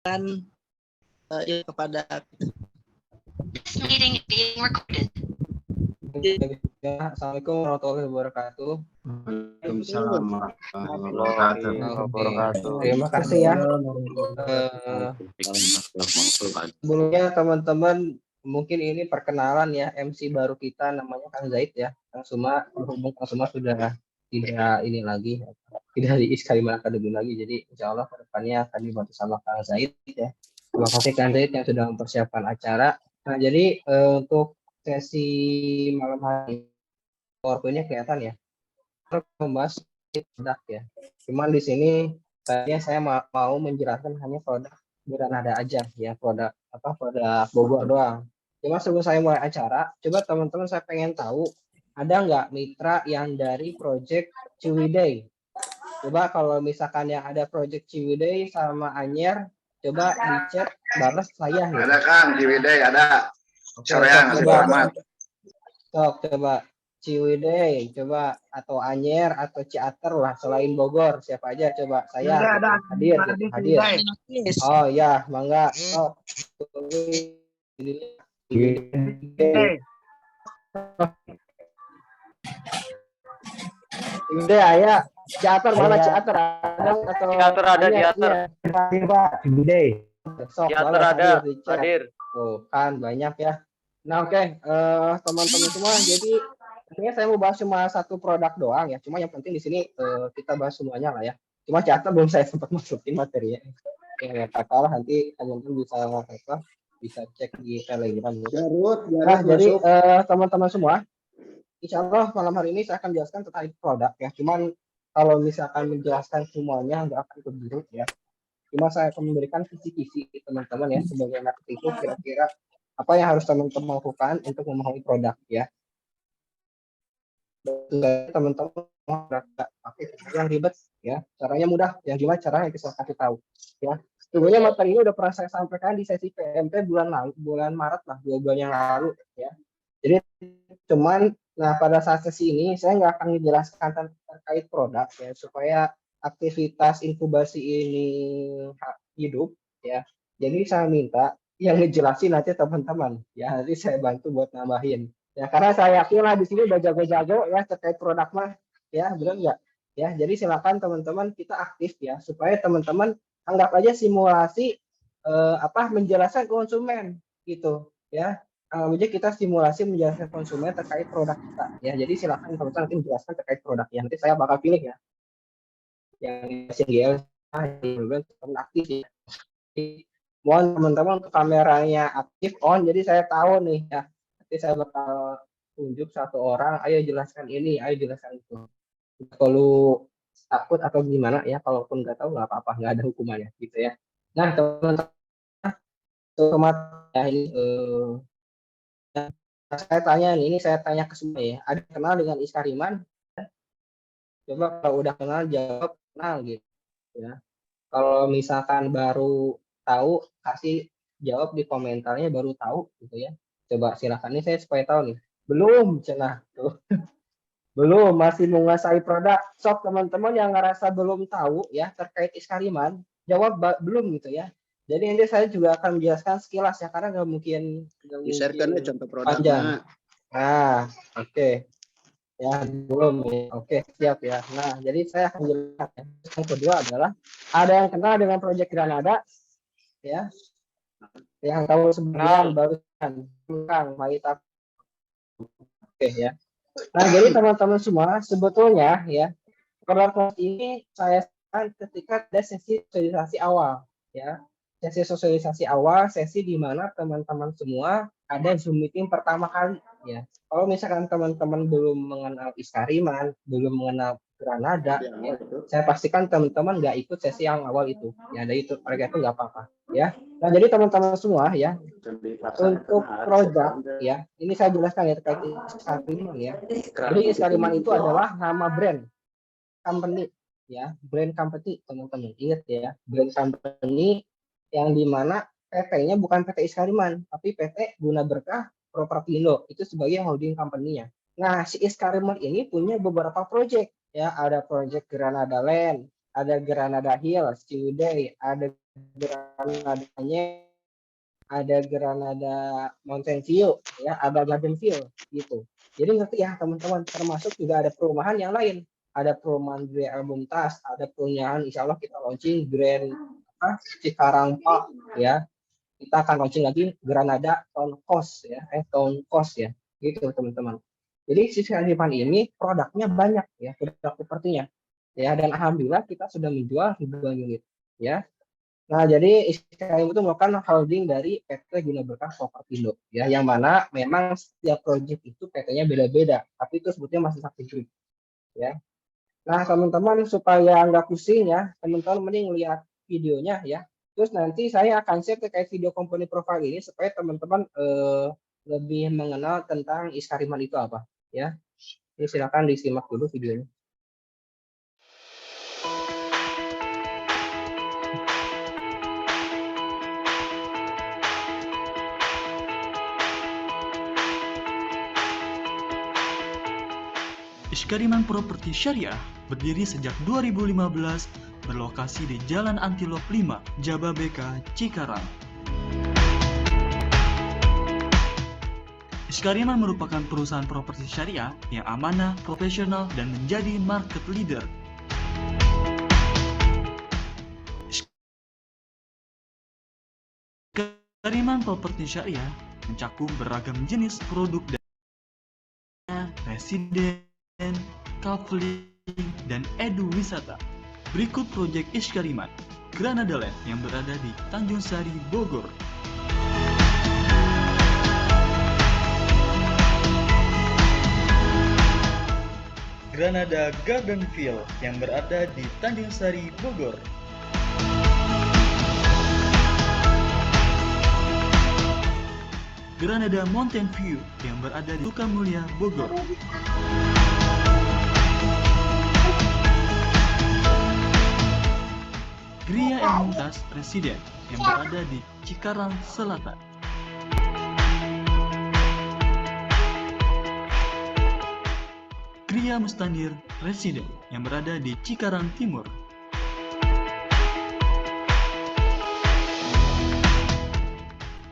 kepada Meeting being recorded. Assalamualaikum warahmatullahi wabarakatuh. Waalaikumsalam warahmatullahi wabarakatuh. Terima kasih ya. Sebelumnya teman-teman, mungkin ini perkenalan ya, MC baru kita namanya Kang Zaid ya. Kang Suma, berhubung Kang Suma sudah tidak ini lagi, tidak di Iskaliman Academy lagi, jadi insya Allah kedepannya akan dibantu sama Kang Zaid ya. Terima kasih Kang Zaid yang sudah mempersiapkan acara. Nah jadi untuk sesi malam hari PowerPoint-nya kelihatan ya, membahas produk ya. Cuman di sini saya mau menjelaskan hanya produk Granada aja ya, produk Bogor doang. Cuma sebelum saya mulai acara, coba teman-teman saya pengen tahu ada nggak mitra yang dari Project Ciwidey? Coba kalau misalkan yang ada Project Ciwidey sama Anyer, coba di chat balas saya. Gitu. Ada Kang Ciwidey, ada. Soreang, coba Ciwidey, coba atau Anyer atau Ciater lah selain Bogor, siapa aja coba saya ada, hadir. Oh ya, mangga. Oh. Ciwidey ayah, Ciater mana Ciater ada atau Ciater ada Ciater. Ciwidey. Ciater ada hadir. Oh, kan banyak ya. Nah, oke, teman-teman semua, jadi sebenarnya saya mau bahas cuma satu produk doang ya. Cuma yang penting di sini kita bahas semuanya lah ya. Cuma Ciater belum saya sempat masukin materinya. Ya, kakak nanti teman-teman bisa cek di Telegram. Nah, jadi teman-teman semua, insya Allah malam hari ini saya akan jelaskan terkait produk ya. Cuman kalau misalkan menjelaskan semuanya nggak akan keburu ya. Cuma saya akan memberikan kisi-kisi teman-teman ya sebagai anak itu kira-kira apa yang harus teman-teman lakukan untuk memahami produk ya. Teman-teman pakai yang ribet ya, caranya mudah. Yang gimana caranya kita kasih tahu ya. Sebenarnya materi ini udah pernah saya sampaikan di sesi PMP bulan Maret lah, 2 bulan yang lalu ya. Jadi cuman pada saat sesi ini saya nggak akan menjelaskan terkait produk ya supaya aktivitas inkubasi ini hidup ya. Jadi saya minta yang ngejelasin nanti teman-teman ya, nanti saya bantu buat nambahin ya, karena saya yakin lah di sini udah jago-jago ya terkait produk mah ya, benar nggak ya. Jadi silakan teman-teman kita aktif ya supaya teman-teman anggap aja simulasi menjelaskan konsumen gitu ya. Jadi kita simulasi menjelaskan konsumen terkait produk kita ya. Jadi silakan teman-teman nanti menjelaskan terkait produknya, nanti saya bakal pilih ya yang GL teman aktif ya. Mohon teman-teman untuk kameranya aktif on, jadi saya tahu nih ya, nanti saya bakal tunjuk satu orang, ayo jelaskan ini, ayo jelaskan itu. Kalau takut atau gimana ya, kalaupun nggak tahu nggak apa-apa, nggak ada hukumannya gitu ya. Nah teman-teman ya ini saya tanya nih, ini saya tanya ke semua ya, ada kenal dengan Iskariman? Coba kalau udah kenal jawab kenal gitu ya. Kalau misalkan baru tahu, kasih jawab di komentarnya baru tahu gitu ya. Coba silakan nih, saya supaya tahu nih. Belum cenah tuh. Belum, masih menguasai produk. Sok teman-teman yang ngerasa belum tahu ya terkait Iskariman, jawab belum gitu ya. Jadi nanti saya juga akan menjelaskan sekilas ya, karena nggak mungkin di-share-kan contoh produknya. Panjang. Nah, oke. Ya, belum ya. Oke, siap ya. Nah, jadi saya akan jelaskan. Yang kedua adalah ada yang kenal dengan Project Granada ya. Yang tahu sebenarnya barusan Kang Maita. Oke ya. Nah, jadi teman-teman semua sebetulnya ya, produk ini saya ketika ada sesi sosialisasi awal ya. Sesi sosialisasi awal, sesi di mana teman-teman semua ada Zoom meeting pertama kali ya. Kalau misalkan teman-teman belum mengenal Iskariman, belum mengenal Granada, ya, saya pastikan teman-teman nggak ikut sesi yang awal itu. Ya, dari itu mereka itu nggak apa-apa ya. Nah, jadi teman-teman semua ya, untuk produk ya, ini saya jelaskan ya terkait Iskariman ya. Jadi Iskariman itu adalah nama brand company ya, brand company teman-teman. Ingat ya, brand company yang dimana PT-nya bukan PT Iskariman, tapi PT Guna Berkah Propertindo, itu sebagai holding company-nya. Nah, si Iskariman ini punya beberapa proyek ya, ada proyek Granada Land, ada Granada Hills, Ciwidey, ada Granadanya, ada Granada Mountain View, ya, ada Garden View, gitu. Jadi ngerti ya teman-teman, termasuk juga ada perumahan yang lain. Ada perumahan Grand Album Tas, ada perumahan insya Allah kita launching Grand Cikarang Park, ya. Kita akan launching lagi Granada Town Coast, ya, Town Coast, ya, gitu teman-teman. Jadi si Skyriman ini produknya banyak, ya, produk propertinya, ya, dan alhamdulillah kita sudah menjual ribuan unit, ya. Nah, jadi Skyrim itu merupakan holding dari PT Guna Berkah Propertindo, ya, yang mana memang setiap proyek itu PT-nya beda-beda, tapi itu sebutnya masih satu grup, ya. Nah, teman-teman supaya nggak pusing ya, teman-teman mending lihat videonya ya. Terus nanti saya akan share terkait video company profile ini supaya teman-teman lebih mengenal tentang Iskariman itu apa, ya. Ini silakan disimak dulu videonya. Iskariman Properti Syariah berdiri sejak 2015, berlokasi di Jalan Antilop 5, Jababeka, Cikarang. Iskariman merupakan perusahaan properti syariah yang amanah, profesional, dan menjadi market leader. Iskariman Properti Syariah mencakup beragam jenis produk dan residen, kafling, dan edu wisata. Berikut proyek Iskariman Granada Land yang berada di Tanjung Sari, Bogor. Granada Gardenville yang berada di Tanjung Sari, Bogor. Granada Mountain View yang berada di Sukamulya, Bogor. Gria Mumtaz Residen yang berada di Cikarang Selatan. Gria Mustanir Residen yang berada di Cikarang Timur.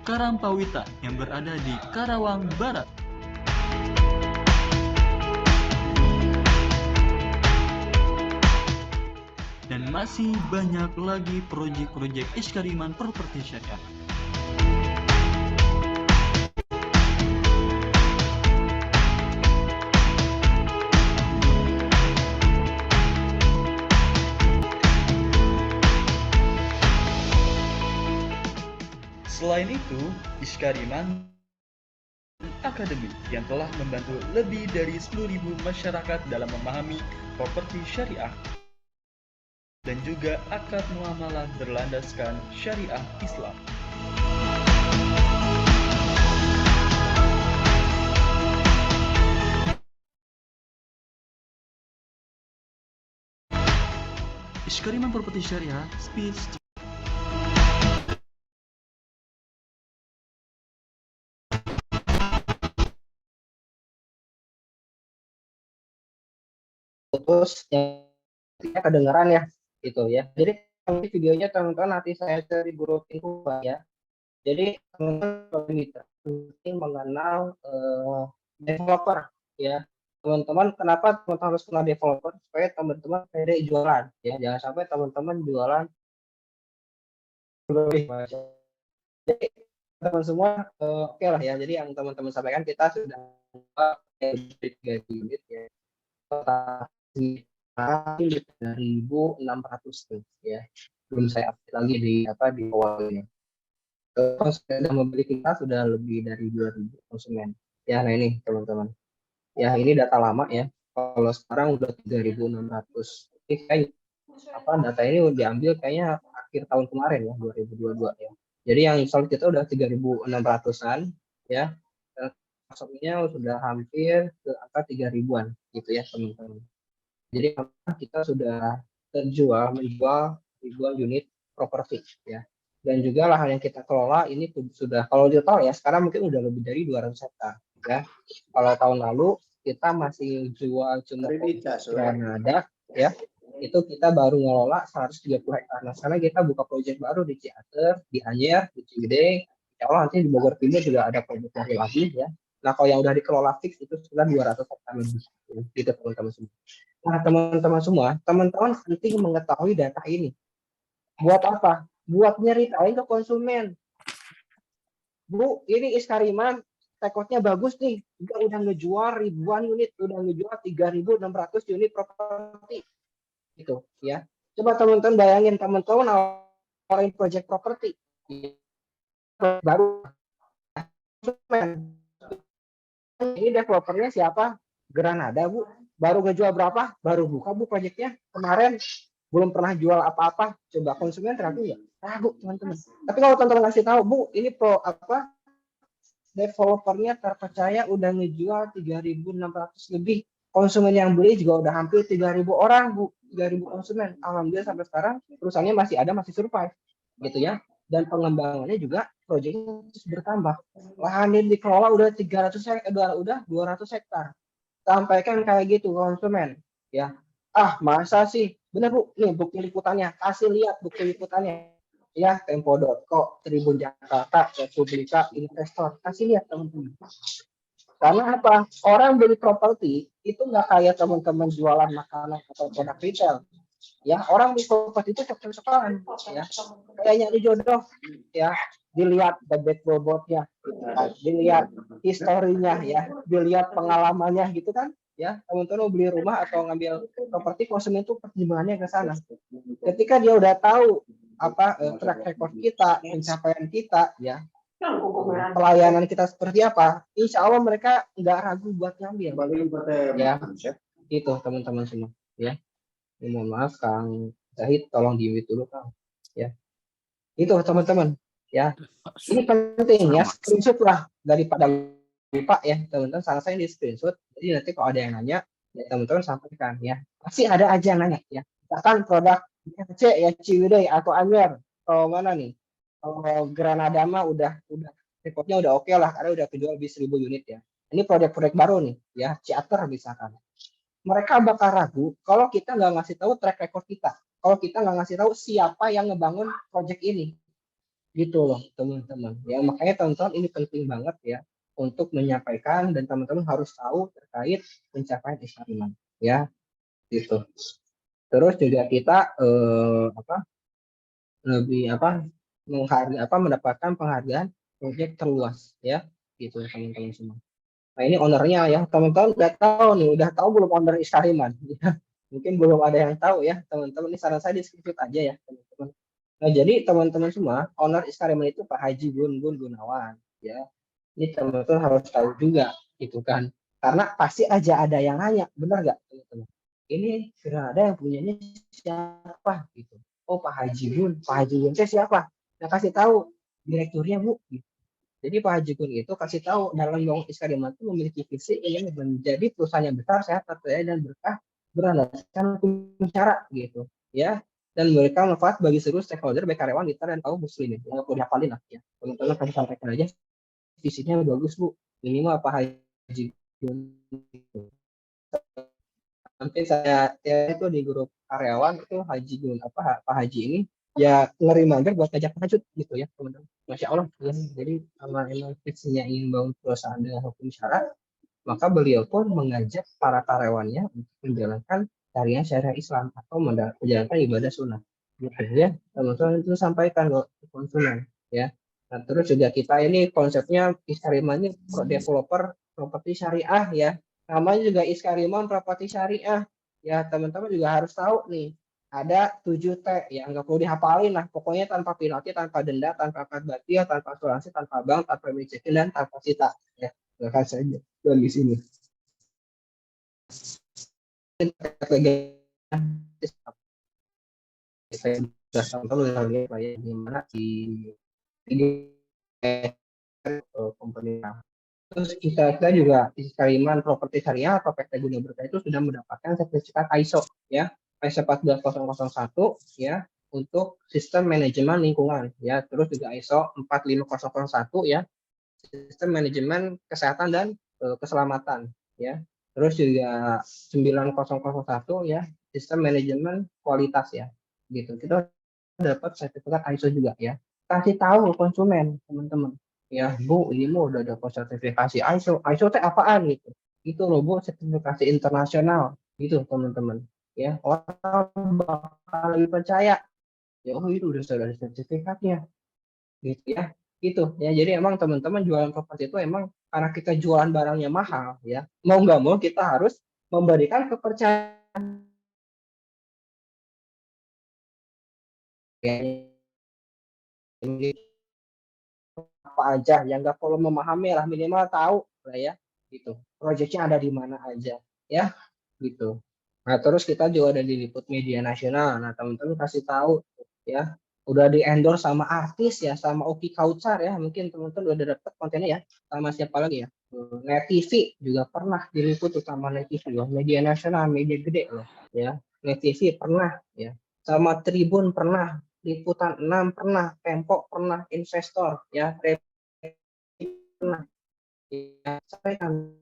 Karampawitan yang berada di Karawang Barat. Dan masih banyak lagi proyek-proyek Iskariman Properti Syariah. Selain itu, Iskariman Academy yang telah membantu lebih dari 10.000 masyarakat dalam memahami properti syariah dan juga akad muamalah berlandaskan syariah Islam. Iskariman Properti Syariah Speech. Terus yang kedengeran ya, gitu ya. Jadi nanti videonya teman-teman nanti saya share di grup info ya. Jadi teman-teman bisa mengenal developer ya. Teman-teman, kenapa teman-teman harus kenal developer? Supaya teman-teman pede jualan ya. Jangan sampai teman-teman jualan jadi teman semua oke lah ya. Jadi yang teman-teman sampaikan kita sudah 3 unit ya. 1.600 ya, belum saya update lagi di awalnya. Sudah membeli kita sudah lebih dari 2.000 konsumen ya. Nah ini teman-teman ya, ini data lama ya. Kalau sekarang udah 3.600. Kayak data ini diambil kayaknya akhir tahun kemarin ya, 2022 ya. Jadi yang install kita udah 3.600-an ya. Masuknya sudah hampir ke angka 3.000-an gitu ya teman-teman. Jadi kita sudah menjual ribuan unit properti ya. Dan juga lahan yang kita kelola ini sudah, kalau total ya sekarang mungkin udah lebih dari 200 hektar ya. Kalau tahun lalu kita masih jual cuma Granada ya. itu kita baru ngelola 130 hektar. Nah, sekarang kita buka proyek baru di Ciater, di Anyer, di Ciwidey. Insya Allah nanti di Bogor Timur juga ada proyek baru lagi ya. Nah, kalau yang udah dikelola fix itu sekitar 200 hektar lebih. Gitu teman-teman semua. Nah, teman-teman semua, teman-teman penting mengetahui data ini. Buat apa? Buat nyeritain ke konsumen. Bu, ini Iskariman, rekodnya bagus nih. Udah ngejual ribuan unit, udah ngejual 3.600 unit properti. Gitu ya. Coba teman-teman bayangin teman-teman nawarin project properti baru. Ini developernya siapa? Granada, Bu. Baru ngejual berapa? Baru buka, Bu, proyeknya. Kemarin belum pernah jual apa-apa. Coba konsumen ragu ya? Ragu, teman-teman. Tapi kalau teman-teman ngasih tahu, Bu, ini developernya terpercaya udah ngejual 3.600 lebih. Konsumen yang beli juga udah hampir 3.000 orang, Bu. 3.000 konsumen. Alhamdulillah sampai sekarang perusahaannya masih ada, masih survive. Gitu ya. Dan pengembangannya juga proyeknya terus bertambah. Lahan yang dikelola udah 200 hektar. Sampaikan kayak gitu konsumen. Ya. Ah, masa sih? Bener, Bu. Nih bukti liputannya. Kasih lihat bukti liputannya. Ya, Tempo.co, Tribun Jakarta, Republika, Investor. Kasih lihat teman-teman. Karena apa? Orang beli properti itu nggak kayak teman-teman jualan makanan atau produk retail. Ya, orang beli properti itu cocok-cocokan. Ya, kayak nyari jodoh. Ya, dilihat bebek bobotnya, dilihat historinya, ya, dilihat pengalamannya gitu kan. Ya, teman-teman mau beli rumah atau ngambil properti, konsumen itu pertimbangannya ke sana. Ketika dia udah tahu track record kita, pencapaian kita, ya, pelayanan kita seperti apa, insya Allah mereka nggak ragu buat ngambil. Ya, itu teman-teman semua. Ya, mohon maaf Kang Zahid, tolong di-mute dulu Kang. Ya, itu teman-teman. Ya, ini penting ya, screenshot lah daripada lupa ya teman-teman. Salah saya di screenshot. Jadi nanti kalau ada yang nanya, ya teman-teman sampaikan ya. Pasti ada aja yang nanya ya. Misalkan produk C ya Ciwidey atau Anyer, kalau mana nih? Kalau Granada mah udah rekodnya udah oke lah karena udah kejual lebih 1.000 unit ya. Ini proyek-proyek baru nih ya, Ciater misalkan. Mereka bakal ragu kalau kita nggak ngasih tahu track record kita. Kalau kita nggak ngasih tahu siapa yang ngebangun proyek ini. Gitu loh teman-teman. Ya makanya teman-teman ini penting banget ya untuk menyampaikan dan teman-teman harus tahu terkait pencapaian Iskariman ya gitu. Terus juga kita mendapatkan penghargaan proyek terluas ya gitu teman-teman semua. Nah ini ownernya ya teman-teman udah tahu nih, udah tahu belum owner Iskariman? Mungkin belum ada yang tahu ya teman-teman. Ini saran saya di screenshot aja ya teman-teman. Nah jadi teman-teman semua, owner Iskariman itu Pak Haji Gun Gunawan ya. Ini teman-teman harus tahu juga gitu kan. Karena pasti aja ada yang nanya, benar nggak teman-teman? Ini sudah ada yang punyanya siapa gitu. Oh Pak Haji Gun itu siapa? Nah kasih tahu direkturnya Bu. Gitu. Jadi Pak Haji Gun itu kasih tahu dalam bangun Iskariman itu memiliki visi ingin menjadi perusahaan yang besar, sehat, terpercaya dan berkah berlandaskan hukum syara gitu ya, dan memberikan manfaat bagi seluruh stakeholder baik karyawan, mitra dan kaum muslimin. Ya udah hafalin lah ya teman-teman, kami sampaikan aja visinya bagus Bu, minimal Pak Haji Gun gitu. Nanti saya itu di grup karyawan itu Haji Gun Pak Haji ini ya ngeri buat ngajak lanjut gitu ya teman-teman. Masya Allah ya. Jadi karena emang visinya ingin bangun perusahaan dengan hukum syara, maka beliau pun mengajak para karyawannya untuk menjalankan syariah syariah Islam atau menjalankan ibadah sunnah. Gitu ya teman-teman, itu sampaikan ke konsumen ya. Nah terus juga kita ini konsepnya Iskariman ini developer properti syariah ya. Namanya juga Iskariman properti syariah ya, teman-teman juga harus tahu nih. Ada 7T ya, nggak perlu dihafalin lah. Pokoknya tanpa penalti, tanpa denda, tanpa akad batil, tanpa asuransi, tanpa bank, tanpa manajemen, dan tanpa sita. Ya, silakan saja di sini. Saya sudah sampai gimana di ini pemerintah. Terus kita juga Iskariman Properti Syariah atau PT Guna Berkah itu sudah mendapatkan sertifikat ISO ya. ISO 14001 ya untuk sistem manajemen lingkungan ya, terus juga ISO 45001 ya sistem manajemen kesehatan dan keselamatan ya, terus juga 9001 ya sistem manajemen kualitas ya, gitu. Kita dapat sertifikat ISO juga ya. Kasih tahu konsumen teman-teman, ya Bu, ini mau udah dapat sertifikasi ISO. ISO teh apaan gitu? Itu loh Bu, sertifikasi internasional gitu teman-teman. Ya, orang bakal lebih percaya. Ya, oh itu udah ada sertifikatnya, gitu ya. Gitu ya. Jadi emang teman-teman jualan properti itu emang karena kita jualan barangnya mahal ya. Mau nggak mau kita harus memberikan kepercayaan apa aja yang nggak perlu memahami lah, minimal tahu lah ya, gitu proyeknya ada di mana aja ya, gitu. Nah terus kita juga ada diliput media nasional. Nah teman-teman kasih tahu ya, udah di endorse sama artis ya, sama Oki Kautsar ya, mungkin teman-teman udah dapet kontennya ya, sama siapa lagi ya, Net TV juga pernah diliput sama Net TV loh, media nasional, media gede loh ya. Net TV pernah ya, sama Tribun pernah, Liputan 6 pernah, Tempo pernah, Investor ya, pernah ya, saya kan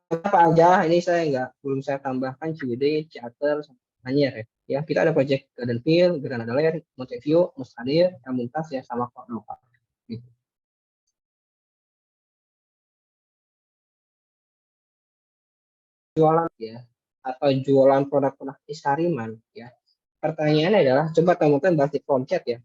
apa aja ini saya belum saya tambahkan CWD, Ciater, Anyer ya. Kita ada proyek Gardenville, Granada Land, Monteview, Mustadir, Muntas ya, sama Kordoba gitu. Jualan ya, atau jualan produk-produk Iskariman ya. Pertanyaannya adalah, coba teman-teman bahas di kolom chat ya.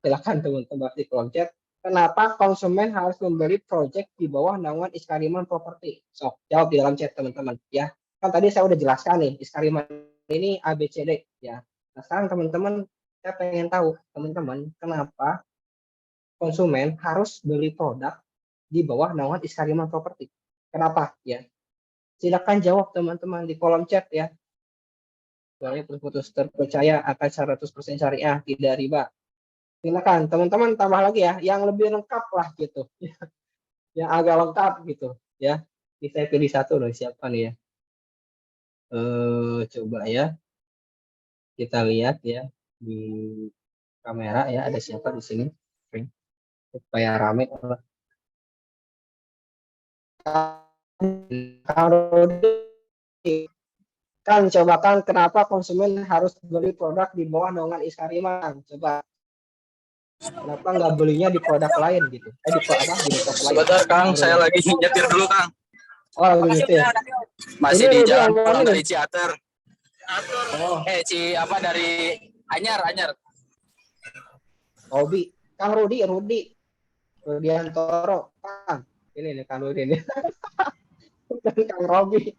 Silakan teman-teman bahas di kolom chat. Kenapa konsumen harus membeli proyek di bawah naungan Iskariman Property? So, jawab di dalam chat teman-teman ya. Kan tadi saya udah jelaskan nih, Iskariman ini ABCD ya. Nah, sekarang teman-teman, saya pengen tahu teman-teman, kenapa konsumen harus beli produk di bawah naungan Iskariman Property? Kenapa ya? Silakan jawab teman-teman di kolom chat ya. Soalnya putus terpercaya akan 100% syariah, tidak riba. Silakan teman-teman tambah lagi ya, yang lebih lengkap lah gitu, yang agak lengkap gitu ya. Ini saya pilih satu loh, siapa nih ya? Coba ya, kita lihat ya di kamera ya, ada siapa di sini? Oke. Supaya rame. Kan coba kan kenapa konsumen harus beli produk di bawah naungan Iskariman? Coba kenapa nggak belinya di produk lain gitu? Di apa? Di top lain. Sebentar Kang, saya lagi nyetir dulu Kang. Oh, gitu ya. Masih Ini di jalan pulang ini. dari Ciater. Oh, Dari Anyar. Robi, Kang Rudiantoro, Kang. Ini nih Kang Rudi ini. Kang Robi.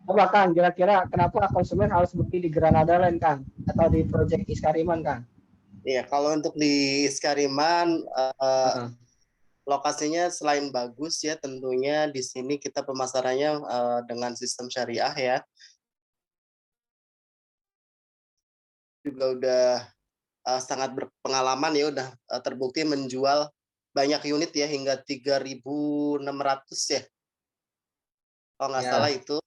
Coba Kang, kira-kira kenapa konsumen harus beli di Granada Land Kang, atau di Project Iskariman Kang? Iya, kalau untuk di Iskariman lokasinya selain bagus ya, tentunya di sini kita pemasarannya dengan sistem syariah ya. Juga udah sangat berpengalaman ya, udah terbukti menjual banyak unit ya, hingga 3.600 ya. Kalau nggak salah itu.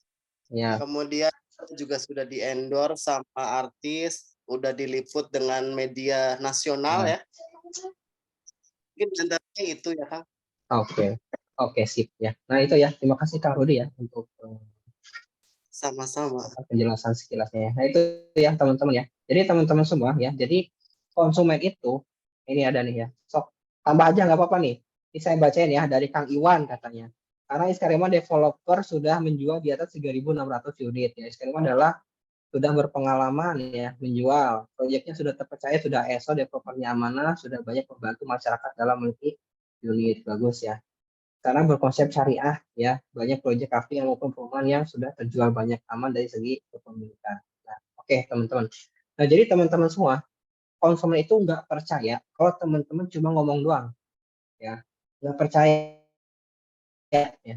Ya. Kemudian juga sudah di-endorse sama artis, udah diliput dengan media nasional ya. Mungkin antaranya itu ya Kang. Oke, sip ya. Nah itu ya, terima kasih Kang Rudi ya untuk sama-sama penjelasan sekilasnya. Nah itu ya teman-teman ya. Jadi teman-teman semua ya. Jadi konsumen itu ini ada nih ya. Sok tambah aja nggak apa-apa nih. Ini saya bacain ya dari Kang Iwan katanya. Karena Iskariman developer sudah menjual di atas 3.600 unit ya. Iskariman adalah sudah berpengalaman ya menjual. Proyeknya sudah terpercaya, sudah ISO, developernya amanah, sudah banyak membantu masyarakat dalam memiliki unit. Bagus ya. Karena berkonsep syariah ya, banyak proyek kafe maupun perumahan yang sudah terjual banyak, aman dari segi kepemilikan. Nah, oke teman-teman. Nah jadi teman-teman semua, konsumen itu nggak percaya kalau teman-teman cuma ngomong doang, ya nggak percaya ya.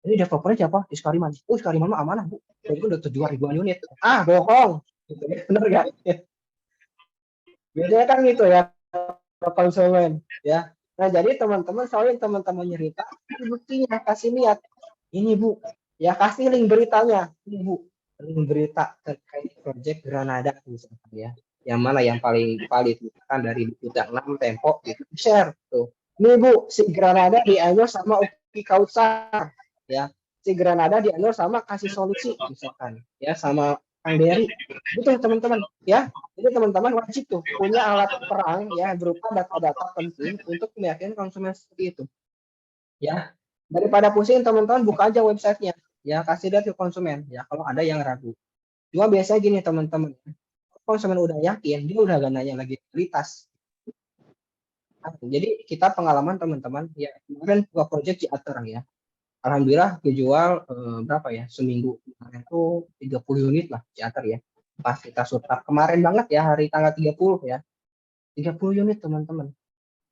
Ini developernya siapa? Iskariman. Iskariman mah amanah Bu. Jadi udah terjual ribuan unit. Bohong. Gitu ya. Bener nggak? Biasanya kan gitu ya konsumen ya. Nah jadi teman-teman, soalnya teman-teman nyerita, buktinya kasih lihat. Ini Bu, ya kasih link beritanya. Ini Bu, link berita terkait proyek Granada misalkan ya. Yang mana yang paling valid misalkan dari Liputan 6 Tempo gitu. Share tuh. Ini Bu, si Granada di endorse sama Uki Kautsar ya. si Granada di-endorse sama kasih solusi misalkan ya sama Kang Dery gitu teman-teman ya. Jadi teman-teman wajib tuh punya alat perang ya berupa data-data penting untuk meyakinkan konsumen seperti itu ya. Daripada pusing teman-teman buka aja websitenya ya, kasih lihat ke konsumen ya kalau ada yang ragu. Cuma biasanya gini teman-teman, konsumen udah yakin dia udah gak nanya lagi kualitas. Jadi kita pengalaman teman-teman ya kemarin buka project Ciater ya. Alhamdulillah dijual berapa ya seminggu kemarin itu 30 unit lah Ciater ya. Pas kita surtap kemarin banget ya hari tanggal 30 ya. 30 unit teman-teman.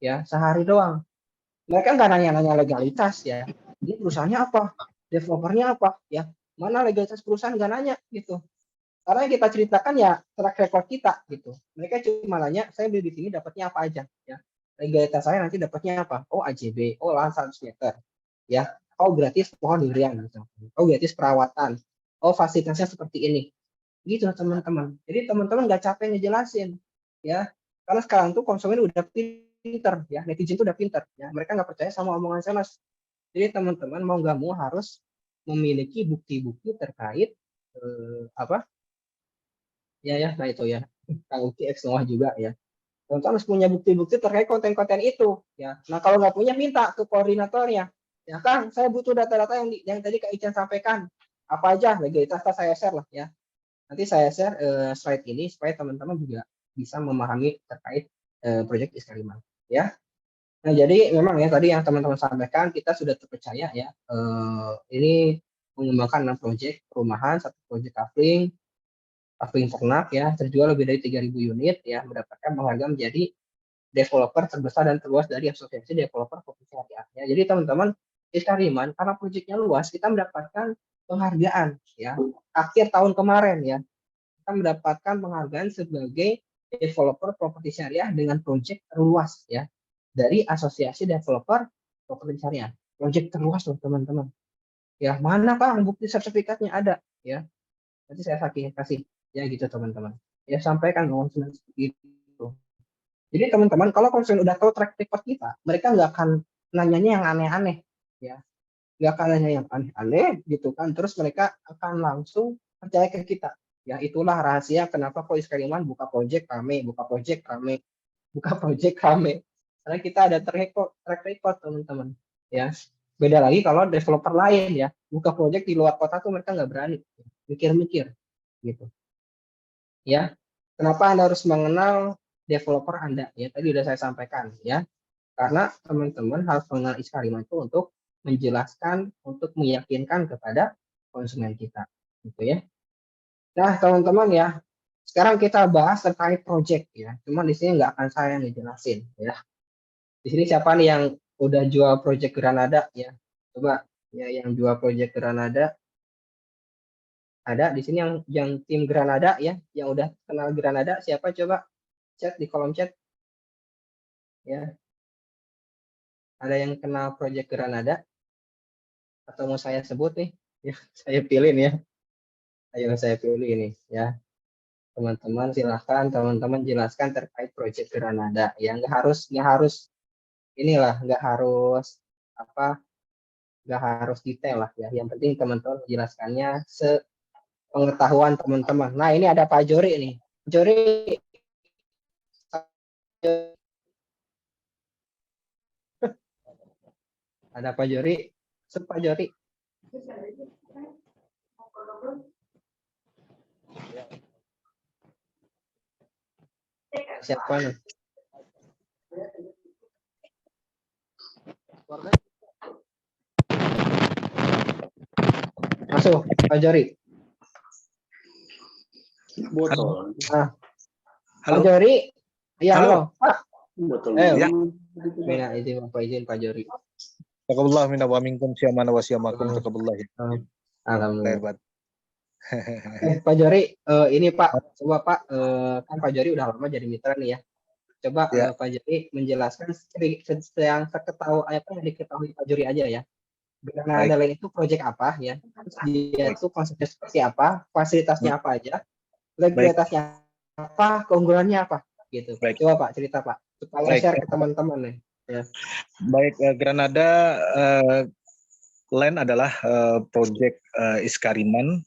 Ya, sehari doang. Mereka nggak nanya-nanya legalitas ya. Ini perusahaannya apa? Developernya apa? Ya, mana legalitas perusahaan nggak nanya gitu. Karena yang kita ceritakan ya track record kita gitu. Mereka cuma nanya, saya beli di sini dapatnya apa aja ya. Legalitas saya nanti dapatnya apa? Oh AJB, oh lahan 100 meter. Ya, oh gratis pohon durian gitu. Oh gratis perawatan. Oh fasilitasnya seperti ini. Gitu teman-teman. Jadi teman-teman nggak capek ngejelasin ya. Karena sekarang tuh konsumen udah pinter ya, netizen tuh udah pinter ya. Mereka nggak percaya sama omongan sales. Jadi teman-teman mau nggak mau harus memiliki bukti-bukti terkait apa ya nah itu ya Kang Uki X Noah juga ya. Teman-teman harus punya bukti-bukti terkait konten-konten itu ya. Nah kalau nggak punya minta ke koordinatornya ya Kang saya butuh data-data yang tadi Kak Ican sampaikan apa aja legalitas saya share lah ya. Nanti saya share slide ini supaya teman-teman juga bisa memahami terkait proyek Iskaliman ya. Nah jadi memang ya tadi yang teman-teman sampaikan kita sudah terpercaya ya ini mengembangkan 6 proyek perumahan, 1 proyek kafling ternak ya terjual lebih dari 3.000 unit ya mendapatkan penghargaan menjadi developer terbesar dan terluas dari asosiasi developer properti syariah ya. Jadi teman-teman Iskaliman karena proyeknya luas kita mendapatkan penghargaan ya akhir tahun kemarin ya kita mendapatkan penghargaan sebagai developer properti syariah dengan proyek terluas ya dari asosiasi developer properti syariah. Proyek terluas loh teman-teman. Ya mana Kang bukti sertifikatnya ada ya. Nanti saya kasih ya gitu teman-teman. Ya sampaikan konsumen seperti itu. Jadi teman-teman kalau konsumen udah tahu track record kita, mereka nggak akan nanyanya yang aneh-aneh ya. Nggak akan nanya yang aneh-aneh gitu kan. Terus mereka akan langsung percaya ke kita. Ya itulah rahasia kenapa kok Iskaliman buka project rame, buka project rame, buka project rame. Karena kita ada track record teman-teman. Ya beda lagi kalau developer lain ya buka project di luar kota tuh mereka nggak berani mikir-mikir gitu. Ya kenapa Anda harus mengenal developer Anda? Ya tadi udah saya sampaikan ya. Karena teman-teman harus mengenal Iskaliman itu untuk menjelaskan, untuk meyakinkan kepada konsumen kita, gitu ya. Nah, teman-teman ya, sekarang kita bahas terkait project ya. Cuma di sini nggak akan saya ngejelasin ya. Di sini siapa nih yang udah jual project Granada ya? Coba ya yang jual project Granada. Ada di sini yang tim Granada ya, yang udah kenal Granada siapa coba chat di kolom chat. Ya. Ada yang kenal project Granada? Atau mau saya sebut nih? Ya, saya pilih ya. Ayo saya pilih ini ya. Teman-teman silahkan teman-teman jelaskan terkait project Granada. Ya nggak harus inilah, nggak harus apa, nggak harus detail lah ya. Yang penting teman-teman menjelaskannya sepengetahuan teman-teman. Nah ini ada Pak Jori nih. Jori ada Pak Jori. Pak Jori. Siapa nih? Masuk, Pak Jori. Botol. Nah, Halo. Pak Jori. Iya, halo. Pak. Botol. Ya. Izin Pak Jori. Taqabbalallahu minna wa minkum syamana wa syamakum taqabbalallahu. Alhamdulillah. Pak Jori, ini Pak, coba Pak, kan Pak Jori udah lama jadi mitra nih ya. Coba Ya. Pak Jori menjelaskan yang terketahui apa yang diketahui Pak Jori aja ya. Granada Land itu proyek apa ya? Dia itu konsepnya seperti apa? Fasilitasnya apa aja? Legalitasnya apa? Keunggulannya apa? Gitu. Baik. Coba Pak cerita Pak, supaya share ke teman-teman nih. Ya. Baik, Granada LAN adalah proyek Iskariman,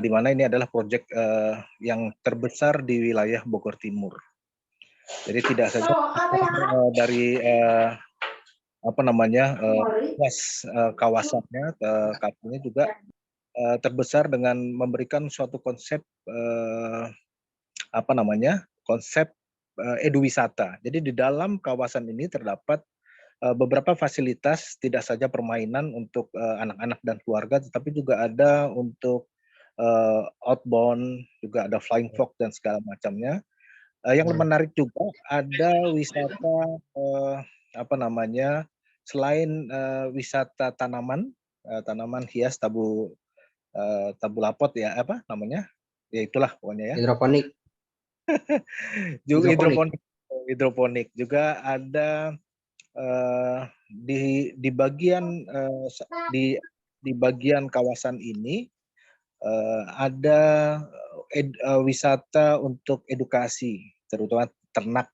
di mana ini adalah proyek yang terbesar di wilayah Bogor Timur. Jadi tidak saja dari luas kawasannya, katanya juga terbesar dengan memberikan suatu konsep konsep eduwisata. Jadi di dalam kawasan ini terdapat beberapa fasilitas, tidak saja permainan untuk anak-anak dan keluarga, tetapi juga ada untuk outbound, juga ada flying fox dan segala macamnya. Yang menarik juga ada wisata selain wisata tanaman hias tabu lapot ya ya itulah pokoknya ya. Hidroponik. Juga hidroponik juga ada di bagian kawasan ini ada wisata untuk edukasi, terutama ternak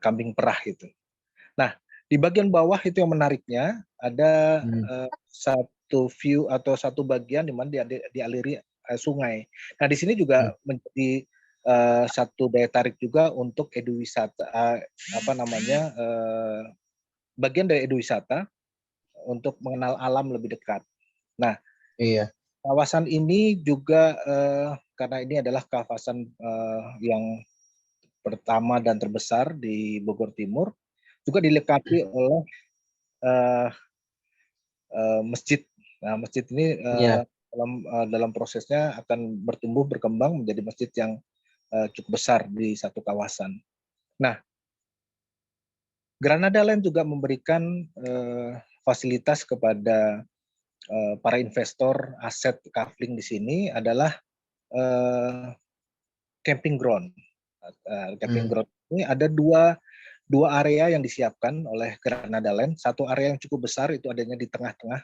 kambing perah gitu. Nah, di bagian bawah itu yang menariknya ada satu view atau satu bagian di mana dialiri sungai. Nah, di sini juga menjadi satu daya tarik juga untuk eduwisata, bagian dari eduwisata untuk mengenal alam lebih dekat. Nah, kawasan ini juga karena ini adalah kawasan yang pertama dan terbesar di Bogor Timur, juga dilengkapi oleh masjid. Nah, masjid ini dalam prosesnya akan bertumbuh berkembang menjadi masjid yang cukup besar di satu kawasan. Nah, Granada Land juga memberikan fasilitas kepada para investor aset kafling di sini adalah camping ground. Camping ground ini ada dua area yang disiapkan oleh Granada Land. Satu area yang cukup besar itu adanya di tengah-tengah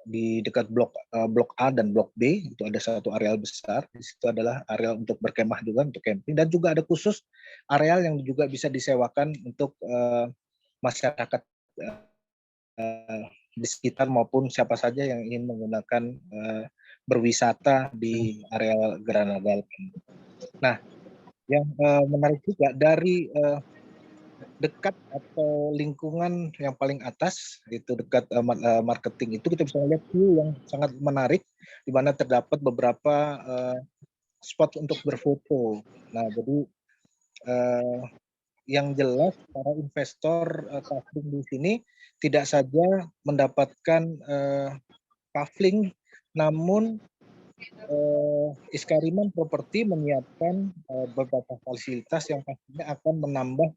di dekat blok A dan blok B, itu ada satu areal besar. Di situ adalah areal untuk berkemah juga, untuk camping, dan juga ada khusus areal yang juga bisa disewakan untuk masyarakat di sekitar maupun siapa saja yang ingin menggunakan berwisata di areal Granada. Nah, yang menarik juga dari dekat atau lingkungan yang paling atas, itu dekat marketing, itu kita bisa melihat view yang sangat menarik di mana terdapat beberapa spot untuk berfoto. Nah, jadi yang jelas para investor kafling di sini tidak saja mendapatkan kafling, namun Iskariman Property menyiapkan beberapa fasilitas yang pastinya akan menambah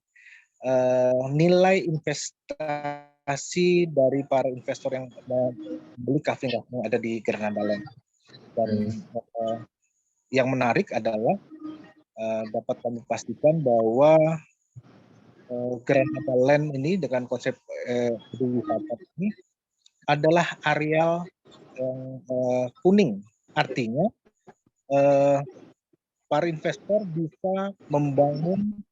nilai investasi dari para investor yang membeli kafling yang ada di Granada Land. Dan yang menarik adalah dapat kami pastikan bahwa Granada Land ini dengan konsep wisata ini adalah areal yang kuning, artinya para investor bisa membangun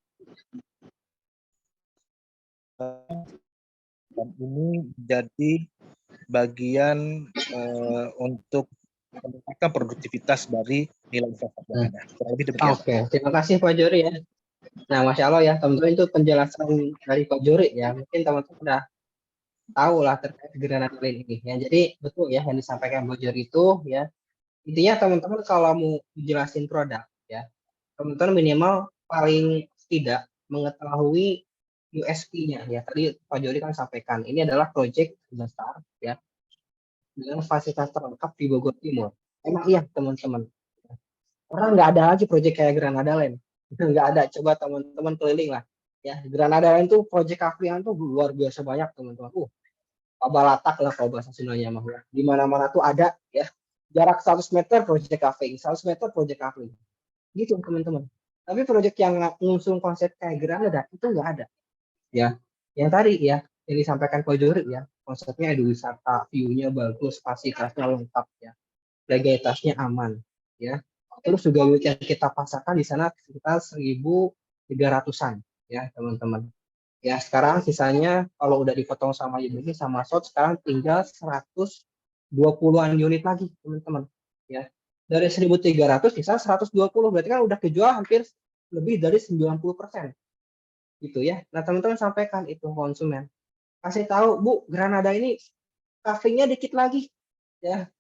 dan ini jadi bagian untuk meningkatkan produktivitas dari nilai investasi yang ada. Oke, terima kasih Pak Jori ya. Nah, Masya Allah ya, teman-teman, itu penjelasan dari Pak Jori ya. Mungkin teman-teman sudah tahu lah terkait Granada Land ini. Ya, jadi betul ya yang disampaikan Pak Jori itu ya. Intinya teman-teman kalau mau menjelasin produk ya, teman-teman minimal paling tidak mengetahui USP-nya ya. Tadi Pak Jori kan sampaikan ini adalah proyek besar ya dengan fasilitas terlengkap di Bogor Timur. Emang iya teman-teman. Orang nggak ada lagi proyek kayak Granada Land. Nggak ada. Coba teman-teman keliling lah. Ya, Granada Land tuh proyek kaflingan tuh luar biasa banyak teman-teman. Pabalatak lah kalau bahasa Sundanya mah ya. Di mana-mana tuh ada ya. Jarak 100 meter proyek kafling, 100 meter proyek kafling. Gitu teman-teman. Tapi proyek yang ngusung konsep kayak Granada itu nggak ada. Ya, yang tadi ya yang disampaikan Pak Jori ya, konsepnya eduwisata, view-nya bagus, fasilitasnya lengkap ya, legalitasnya aman ya. Terus juga yang kita pasarkan di sana sekitar 1.300-an ya teman-teman. Ya, sekarang sisanya kalau udah dipotong sama unit sama short sekarang tinggal 120-an unit lagi, teman-teman. Ya. Dari 1.300 sisa 120, berarti kan udah kejual hampir lebih dari 90%. Gitu ya. Nah, teman-teman sampaikan itu konsumen. Kasih tahu, Bu, Granada ini coveringnya dikit lagi. Ya.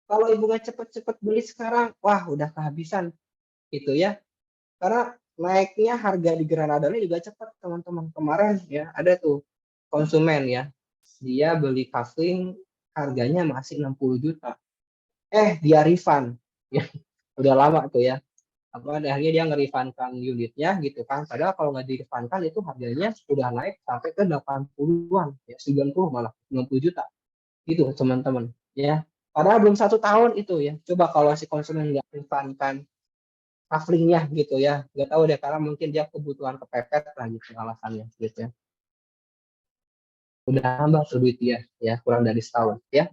Kalau ibu nggak cepet-cepet beli sekarang, wah udah kehabisan. Gitu ya. Karena naiknya harga di Granada ini juga cepat, teman-teman. Kemarin ya ada tuh konsumen ya, dia beli kafling harganya masih 60 juta. Dia refund ya. Udah lama tuh ya. Akhirnya dia nge-refundkan unitnya gitu kan. Padahal kalau nggak di-refundkan itu harganya sudah naik sampai ke 80-an ya, 90 malah 90 juta. Gitu teman-teman ya. Padahal belum 1 tahun itu ya. Coba kalau si konsumen nggak refundkan coveringnya gitu ya, nggak tahu deh karena mungkin dia kebutuhan kepepet lah gitu alasannya gitu ya, udah nambah tuh duit dia ya kurang dari setahun ya.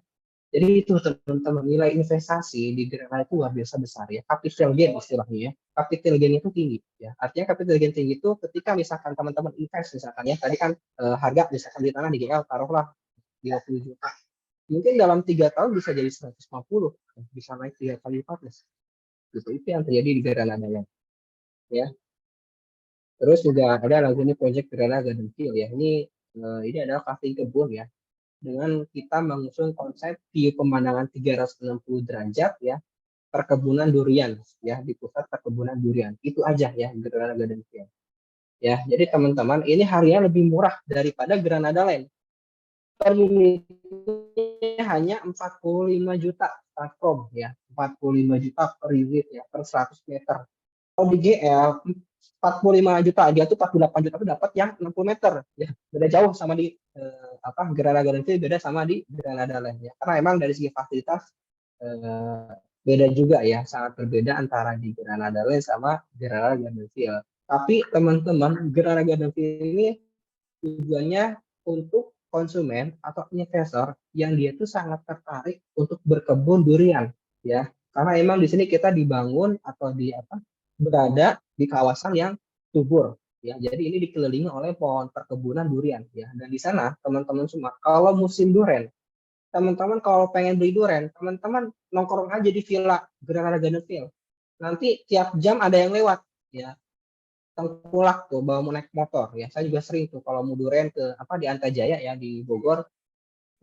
Jadi itu teman-teman, nilai investasi di Granada itu luar biasa besar ya, capital gain istilahnya ya, capital gain itu tinggi ya. Artinya capital gain tinggi itu ketika misalkan teman-teman invest misalkan ya, tadi kan harga misalkan di tanah di GL taruhlah 20 juta, mungkin dalam 3 tahun bisa jadi 150, bisa naik 3 kali lipat gitu. Itu yang terjadi di Granada ya. Terus juga ada lagu ini Project Granada Garden Field ya. Ini adalah kafe kebun ya. Dengan kita mengusung konsep view pemandangan 360 derajat ya, perkebunan durian ya, di pusat perkebunan durian. Itu aja ya Granada Garden Field. Ya, jadi teman-teman, ini harganya lebih murah daripada Granada Land. Per unitnya hanya 45 juta platform ya, 45 juta per unit ya, per 100 meter. Kalau di GL 45 juta, dia tuh 48 juta tuh dapat yang 60 meter ya, beda jauh sama di Granada Garden Field, beda sama di Granada Land ya, karena emang dari segi fasilitas beda juga ya, sangat berbeda antara di Granada Land sama Granada Garden Field. Tapi teman-teman, Granada Garden Field ini tujuannya untuk konsumen atau investor yang dia tuh sangat tertarik untuk berkebun durian ya, karena emang di sini kita dibangun atau berada di kawasan yang subur ya, jadi ini dikelilingi oleh pohon perkebunan durian ya. Dan di sana teman-teman semua kalau musim durian, teman-teman kalau pengen beli durian, teman-teman nongkrong aja di Villa Granada Garden Field, nanti tiap jam ada yang lewat ya, tengkulak tuh bawa mau naik motor ya. Saya juga sering tuh kalau mau durian ke di Antajaya ya di Bogor,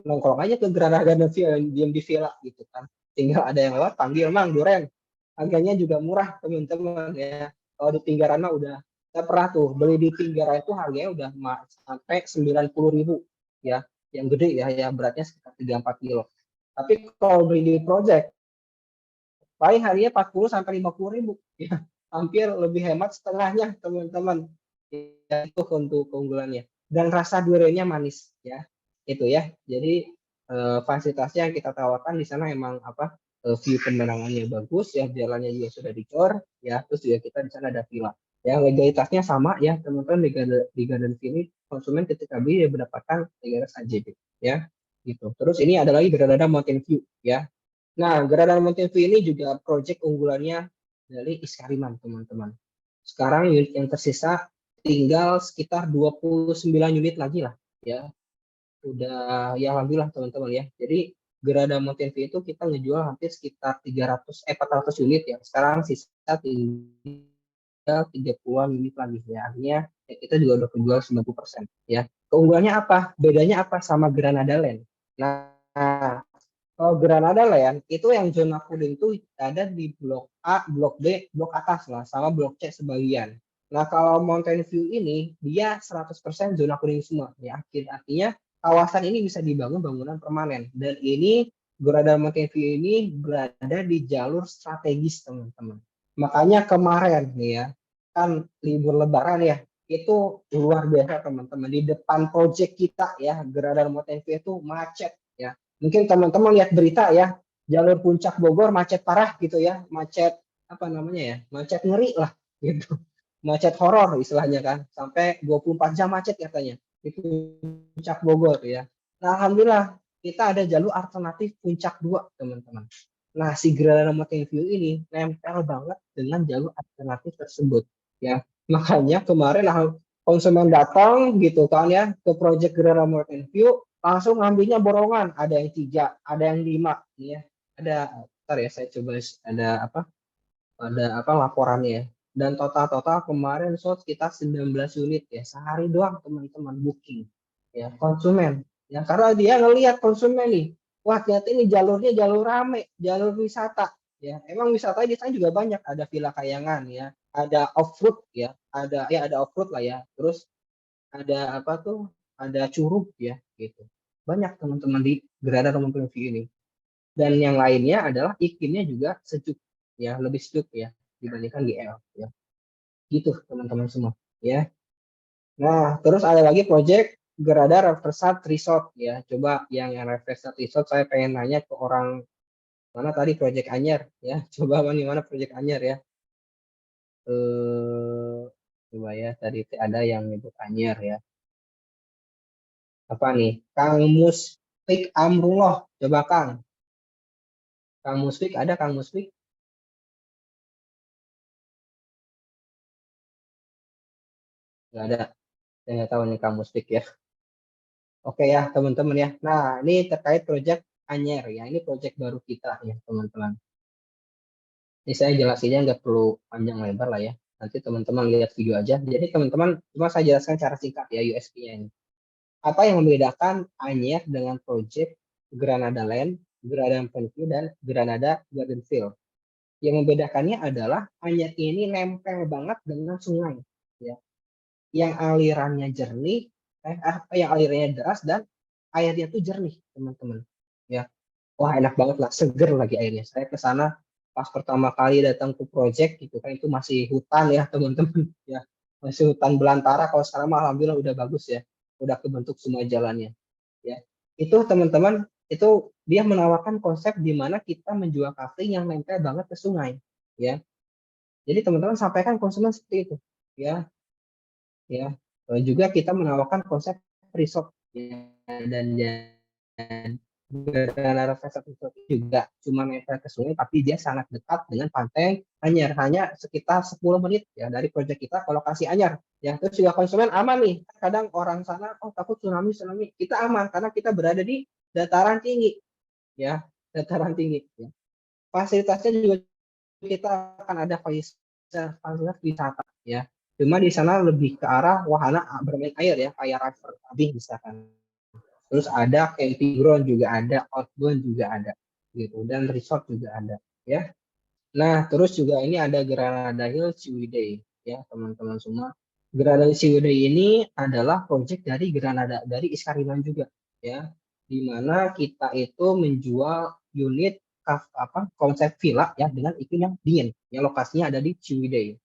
nongkrong aja ke Granada Garden Field, diam di villa gitu kan, tinggal ada yang lewat panggil, Mang durian, harganya juga murah teman-teman ya. Kalau di pinggiran mah udah, saya pernah tuh beli di pinggiran itu harganya udah sampai 90.000 ya, yang gede ya beratnya sekitar 3-4 kilo. Tapi kalau beli di project paling harganya 40 sampai 50.000 ya, hampir lebih hemat setengahnya teman-teman ya. Itu untuk keunggulannya, dan rasa duriannya manis ya, itu ya. Jadi fasilitasnya yang kita tawarkan di sana emang view pemandangannya bagus ya, jalannya juga sudah dicor ya, terus juga kita di sana ada villa ya. Legalitasnya sama ya teman-teman, di Garden ini konsumen ketika beli dia mendapatkan legalitas AJB ya gitu. Terus ini ada lagi Granada Mountain View ya. Nah, Granada Mountain View ini juga proyek unggulannya dari Iskariman teman-teman. Sekarang unit yang tersisa tinggal sekitar 29 unit lagi lah ya. Udah ya alhamdulillah teman-teman ya. Jadi Granada Mountain View itu kita ngejual hampir sekitar 400 unit ya. Sekarang sisa tinggal 30 unit lagi ya. Artinya ya, kita juga udah penjual 90% ya. Keunggulannya apa? Bedanya apa sama Granada Land? Nah, kalau Granada Land itu yang zona kuning itu ada di blok A, blok B, blok atas lah, sama blok C sebagian. Nah, kalau Mountain View ini dia 100% zona kuning semua ya. Artinya kawasan ini bisa dibangun bangunan permanen, dan ini Granada Mountain View ini berada di jalur strategis teman-teman. Makanya kemarin nih ya, kan libur lebaran ya, itu luar biasa teman-teman. Di depan proyek kita ya, Granada Mountain View itu macet ya. Mungkin teman-teman lihat berita ya, jalur puncak Bogor macet parah gitu ya, macet macet ngeri lah gitu, macet horor istilahnya kan, sampai 24 jam macet katanya di puncak Bogor ya. Nah, alhamdulillah kita ada jalur alternatif puncak 2 teman-teman. Nah, si Granada Mountain View ini nempel banget dengan jalur alternatif tersebut ya. Makanya kemarin konsumen datang gitu kan ya ke project Gerana Mountain View, langsung ngambilnya borongan, ada yang 3, ada yang 5 ya. Ada, ntar ya saya coba ada apa laporannya ya. Dan total kemarin sold sekitar 19 unit ya, sehari doang teman-teman booking ya konsumen ya, karena dia ngelihat konsumen nih, wah ternyata ini jalurnya jalur rame, jalur wisata ya. Emang wisata di sana juga banyak, ada Villa Kayangan ya, ada off-road ya, ada off-road lah ya, terus ada apa tuh, ada Curug ya gitu. Banyak teman-teman di Gerhana Rembulan View ini. Dan yang lainnya adalah iklimnya juga sejuk ya, lebih sejuk ya dibandingkan GL ya. Gitu teman-teman semua ya. Nah, terus ada lagi project Gerada Riverside Resort ya. Coba yang Riverside Resort saya pengen nanya ke orang mana tadi project Anyer ya. Coba mana project Anyer ya. Coba ya, tadi ada yang nyebut Anyer ya. Apa nih? Kang Musfik Amrullah. Coba Kang. Kang Musfik ada Kang Musfik? Nggak ada. Saya nggak tahu nih Kang Musfik ya. Oke ya teman-teman ya. Nah ini terkait project Anyer ya. Ini project baru kita ya teman-teman. Ini saya jelasinnya nggak perlu panjang lebar lah ya. Nanti teman-teman lihat video aja. Jadi teman-teman cuma saya jelaskan cara singkat ya USP-nya ini. Apa yang membedakan Anyer dengan project Granada Land, Granada View, dan Granada Garden Field? Yang membedakannya adalah Anyer ini nempel banget dengan sungai ya. Yang alirannya jernih, yang alirannya deras dan airnya tuh jernih teman-teman ya. Wah enak banget lah, seger lagi airnya. Saya ke sana pas pertama kali datang ke project gitu kan, itu masih hutan ya teman-teman ya, masih hutan belantara. Kalau sekarang mah alhamdulillah udah bagus ya, udah kebentuk semua jalannya ya. Itu teman-teman, itu dia menawarkan konsep di mana kita menjual kafe yang nempel banget ke sungai ya. Jadi teman-teman sampaikan konsumen seperti itu ya. Ya, juga kita menawarkan konsep resort ya, dan Granada Resort juga cuma nempel ke sungai, tapi dia sangat dekat dengan pantai Anyer, hanya sekitar 10 menit ya dari proyek kita ke lokasi Anyer ya. Terus juga konsumen aman nih, kadang orang sana oh takut tsunami, kita aman karena kita berada di dataran tinggi ya, dataran tinggi ya. Fasilitasnya juga kita akan ada fasilitas wisata ya. Cuma di sana lebih ke arah wahana bermain air ya, kayak river tubing misalkan. Terus ada camping ground juga ada, outbound juga ada, gitu. Dan resort juga ada, ya. Nah, terus juga ini ada Granada Hill Ciwidey, ya teman-teman semua. Granada Ciwidey ini adalah proyek dari Granada, dari Iskariman juga, ya. Di mana kita itu menjual unit konsep villa ya dengan iklim yang dingin, yang lokasinya ada di Ciwidey,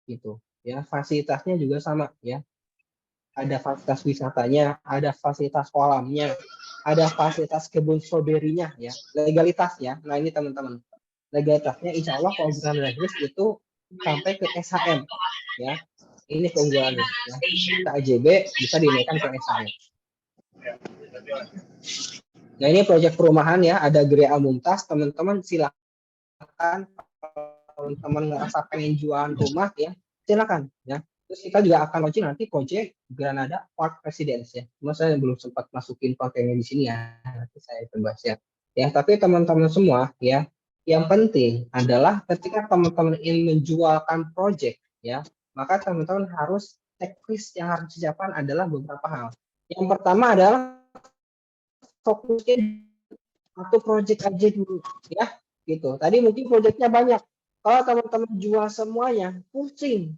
gitu. Ya, fasilitasnya juga sama, ya. Ada fasilitas wisatanya, ada fasilitas kolamnya, ada fasilitas kebun stroberinya ya, legalitasnya. Nah ini teman-teman, legalitasnya insya Allah kalau bukan legis itu sampai ke SHM ya. Ini keunggulannya ya. Kita AJB bisa dinaikkan ke SHM. Nah ini proyek perumahan ya, ada Grea Mumtaz, teman-teman silakan teman-teman ngerasa pengen jualan rumah ya, silakan ya. Terus kita juga akan launching nanti proyek Granada Park Residence ya. Cuma saya belum sempat masukin kontennya di sini ya. Nanti saya coba share. Ya, tapi teman-teman semua ya, yang penting adalah ketika teman-teman ingin menjualkan proyek ya, maka teman-teman harus checklist yang harus disiapkan adalah beberapa hal. Yang pertama adalah fokusnya satu proyek aja dulu ya, gitu. Tadi mungkin proyeknya banyak. Kalau teman-teman jual semuanya, pusing.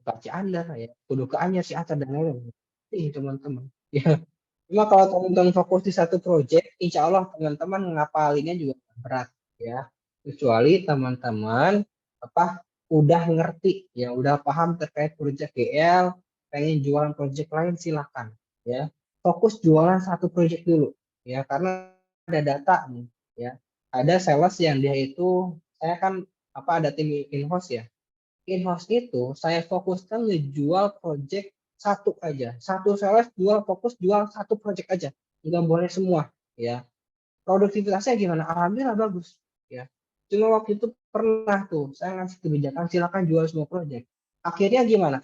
Baca Anda ya, kudu ke Anya si Atta dan lain-lain. Teman-teman. Ya. Cuma kalau teman-teman fokus di satu proyek, insya Allah teman-teman ngapalinnya juga berat ya. Kecuali teman-teman udah ngerti ya, udah paham terkait proyek GL, pengen jualan proyek lain silahkan ya. Fokus jualan satu proyek dulu ya, karena ada data nih ya. Ada sales yang dia itu, saya kan ada tim in-house ya. In-house itu saya fokuskan ngejual project satu aja. Satu sales fokus jual satu project aja. Nggak boleh semua ya. Produktivitasnya gimana? Alhamdulillah bagus ya. Cuma waktu itu pernah tuh saya ngasih kebijakan silakan jual semua project. Akhirnya gimana?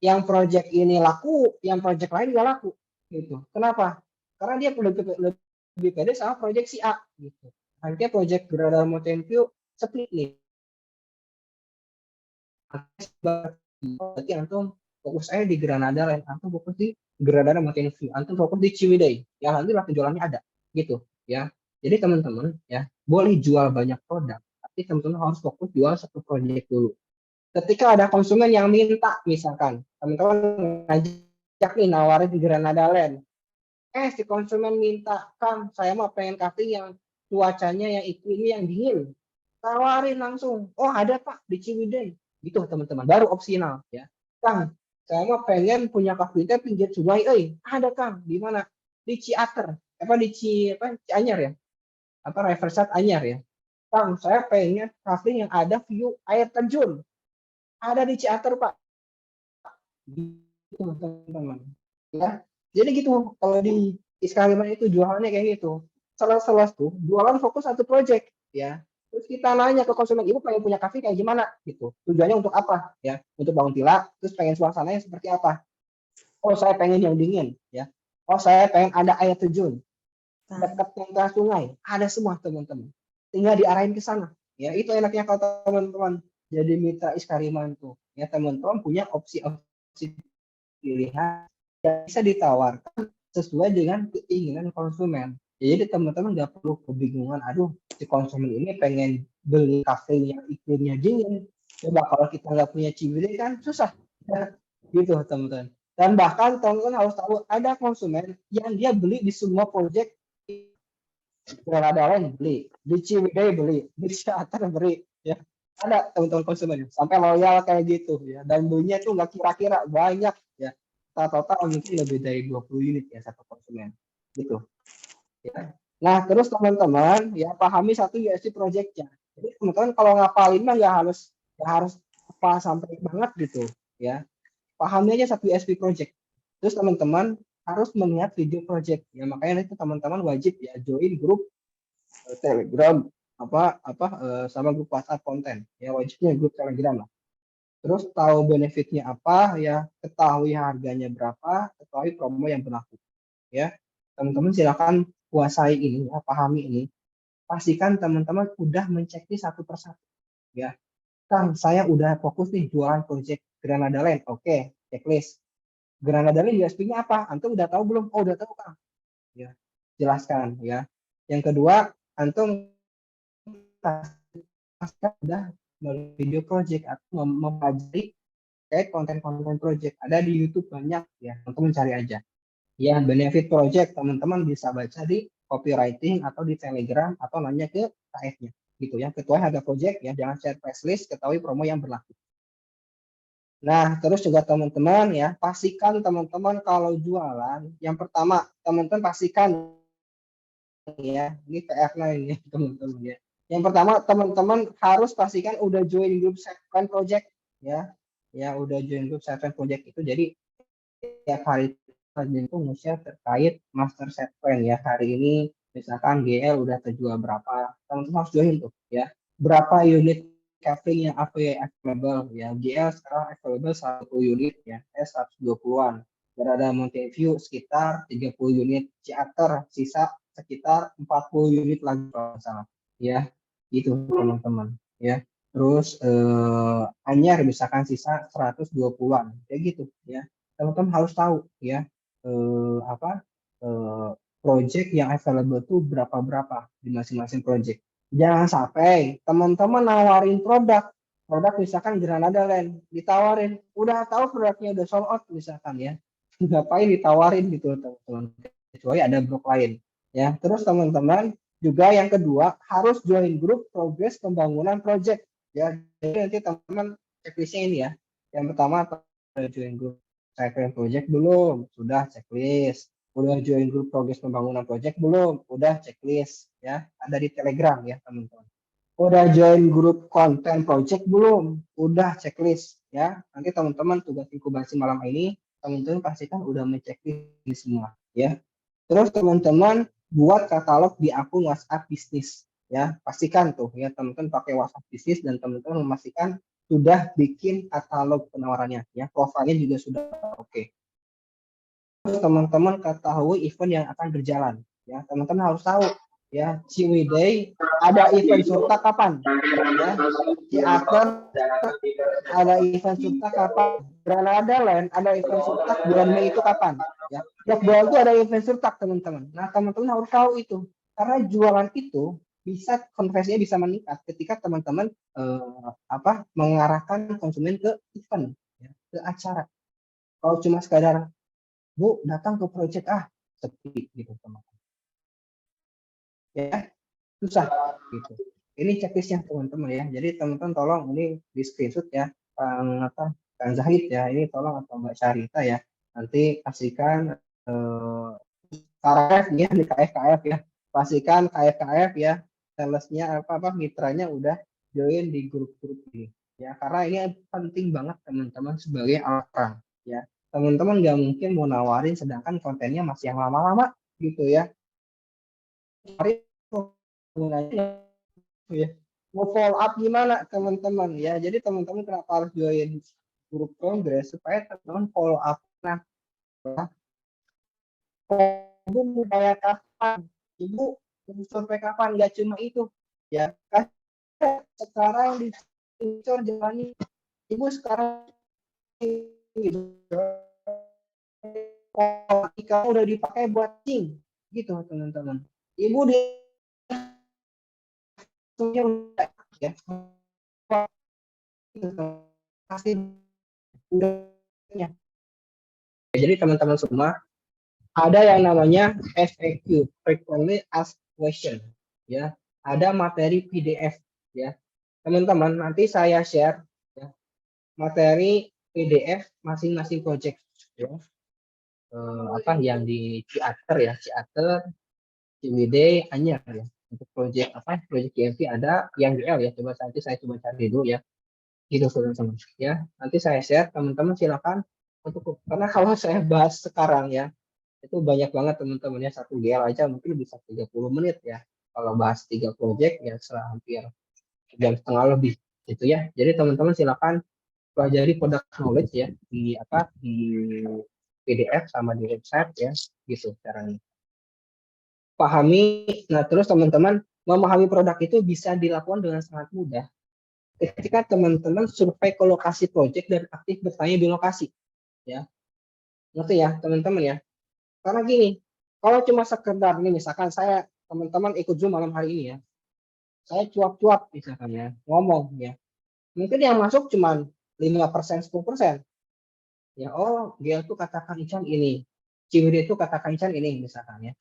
yang project ini laku, yang project lain nggak laku gitu. Kenapa? Karena dia lebih pede sama project si A gitu. Nanti project Granada Mountain View split nih. Berarti antum fokus aja di Granada Land, antum fokus di Granada Mountain View, antum fokus di Ciwidey. Yang nanti lah penjualannya ada gitu ya. Jadi teman-teman ya boleh jual banyak produk, tapi teman-teman harus fokus jual satu project dulu. Ketika ada konsumen yang minta, misalkan teman-teman ngajak nih nawarin di Granada Land, si konsumen minta, Kang, saya mau pengen kafe yang cuacanya yang iklimnya yang dingin, tawarin langsung, oh ada Pak di Ciwidey, gitu teman-teman, baru opsional ya. Kang, saya mau pengen punya kafe teh pinggir sungai, ada Kang, di mana? Di Ciater, di Cianyar ya, Riverside Anyar ya. Kang, saya pengen kafe yang ada view air terjun, ada di Ciater Pak, gitu teman-teman ya. Jadi gitu kalau di Iskaliman itu jualannya kayak gitu, seles-seles tuh jualan fokus satu project ya. Terus kita nanya ke konsumen, ibu pengen punya kafe kayak gimana gitu, tujuannya untuk apa ya, untuk bangun villa, terus pengen suasananya seperti apa. Oh saya pengen yang dingin ya, oh saya pengen ada air terjun dekat tengah sungai, ada semua teman-teman, tinggal diarahin ke sana ya. Itu enaknya kalau teman-teman jadi mitra Iskaliman tuh ya, teman-teman punya opsi pilihan yang bisa ditawarkan sesuai dengan keinginan konsumen. Ya, jadi teman-teman nggak perlu kebingungan, aduh si konsumen ini pengen beli kafe yang iklimnya dingin, coba kalau kita nggak punya Ciwidey kan susah ya, gitu teman-teman. Dan bahkan teman-teman harus tahu ada konsumen yang dia beli di semua project, Granada Land beli, di Ciwidey beli, di Ciater beli ya. Ada teman-teman konsumen sampai loyal kayak gitu ya, dan belinya tuh nggak kira-kira banyak ya, total mungkin lebih dari 20 unit ya satu konsumen gitu ya. Nah terus teman-teman ya pahami satu USP projectnya. Jadi teman-teman kalau ngapalin mah nggak harus apa sampai banget gitu ya, pahami aja satu USP project. Terus teman-teman harus melihat video project ya, makanya itu teman-teman wajib ya join grup Telegram sama grup WhatsApp konten ya, wajibnya grup Telegram lah. Terus tahu benefitnya apa ya, ketahui harganya berapa, ketahui promo yang berlaku ya. Teman-teman silakan kuasai ini ya, pahami ini. Pastikan teman-teman udah menceklis satu persatu ya. Kang, saya udah fokus nih jualan project Granada Land. Oke, checklist. Granada Land USP-nya apa? Antum udah tahu belum? Oh, udah tahu, Kang. Ya, jelaskan ya. Yang kedua, antum udah video project atau mempelajari kayak konten-konten project ada di YouTube banyak ya, teman-teman cari aja ya. Benefit project teman-teman bisa baca di copywriting atau di Telegram atau nanya ke KF-nya gitu ya. Ketua harga project ya, jangan share price list, ketahui promo yang berlaku. Nah terus juga teman-teman ya, pastikan teman-teman kalau jualan, yang pertama teman-teman pastikan ya, ini PR-nya ini teman-teman ya. Yang pertama teman-teman harus pastikan udah join grup Set Project ya. Ya udah join grup Set Project itu, jadi tiap hari itu nge-share terkait master set plan ya. Hari ini misalkan GL udah terjual berapa, teman-teman harus join tuh ya. Berapa unit cafe yang available ya. GL sekarang available 1 unit ya, 120-an. Berada Mountain View sekitar 30 unit, Ciater sisa sekitar 40 unit lagi kalau salah ya. Itu teman-teman ya. Terus Anyar misalkan sisa 120-an kayak gitu ya. Teman-teman harus tahu ya project yang available tuh berapa di masing-masing project. Jangan sampai teman-teman nawarin produk misalkan Granada Land, ditawarin udah tahu produknya udah sold out misalkan ya, ngapain ditawarin gitu teman-teman, kecuali ada grup lain ya. Terus teman-teman juga yang kedua harus join grup progres pembangunan project ya. Jadi nanti teman-teman checklistnya ini ya. Yang pertama join grup project belum, sudah checklist. Udah join grup progres pembangunan project belum, udah checklist ya. Ada di Telegram ya teman-teman. Udah join grup konten project belum, udah checklist ya. Nanti teman-teman tugas inkubasi malam ini teman-teman pastikan udah menceklis semua ya. Terus teman-teman buat katalog di akun WhatsApp bisnis ya. Pastikan tuh ya teman-teman pakai WhatsApp bisnis, dan teman-teman memastikan sudah bikin katalog penawarannya, ya, profilnya juga sudah oke. Terus teman-teman ketahui event yang akan berjalan, ya, teman-teman harus tahu, ya, Ciwidey ada event surta kapan, ya, Ciater ada event surta kapan, Granada Land ada event surta bulan Mei itu kapan, ya, tiap bulan itu ada event surta teman-teman. Nah, teman-teman harus tahu itu, karena jualan itu bisa konversinya bisa meningkat ketika teman-teman mengarahkan konsumen ke event, ya, ke acara. Kalau cuma sekadar Bu datang ke project sepi gitu teman-teman, ya, susah gitu. Ini checklistnya teman-teman ya. Jadi teman-teman tolong ini di screenshot ya, Kang Zahid ya. Ini tolong atau Mbak Syarita ya. Nanti pastikan KF ya di KF ya. Pastikan KF ya, salesnya mitranya udah join di grup-grup ini. Ya, karena ini penting banget teman-teman sebagai orang ya. Teman-teman nggak mungkin mau nawarin sedangkan kontennya masih yang lama-lama gitu ya. Mari ya, mau follow up gimana teman-teman ya. Jadi teman-teman kenapa harus join grup kongres supaya teman-teman follow up. Nah, ibu mau bayar kapan, ibu survei kapan, nggak cuma itu ya. Sekarang di jalani ibu sekarang kamu udah dipakai buat cing gitu teman-teman. Ibu di ya pasti udahnya. Jadi teman-teman semua ada yang namanya FAQ, frequently asked question, ya. Ada materi PDF, ya. Teman-teman nanti saya share ya, materi PDF masing-masing project, ya. Yang di Ciater ya, Ciater, Ciwidey, Anyer ya. Untuk project project GMP ada yang GL ya. Coba nanti saya coba cari dulu ya. Gitu teman-teman ya. Nanti saya share, teman-teman silakan untuk, karena kalau saya bahas sekarang ya itu banyak banget teman-teman ya, satu GL aja mungkin bisa 30 menit ya. Kalau bahas 3 project ya hampir jam setengah lebih gitu ya. Jadi teman-teman silakan pelajari product knowledge ya di PDF sama di website ya, gitu caranya. Pahami. Nah, terus teman-teman memahami produk itu bisa dilakukan dengan sangat mudah ketika teman-teman survei ke lokasi project dan aktif bertanya di lokasi, ya. Ngerti ya teman-teman ya? Karena gini, kalau cuma sekedar nih misalkan saya teman-teman ikut Zoom malam hari ini ya, saya cuap-cuap misalkan ya, ngomong ya, mungkin yang masuk cuma 5%, 10%. Ya, oh dia tuh katakan Ican ini, Ciwidey itu katakan Ican ini misalkan ya.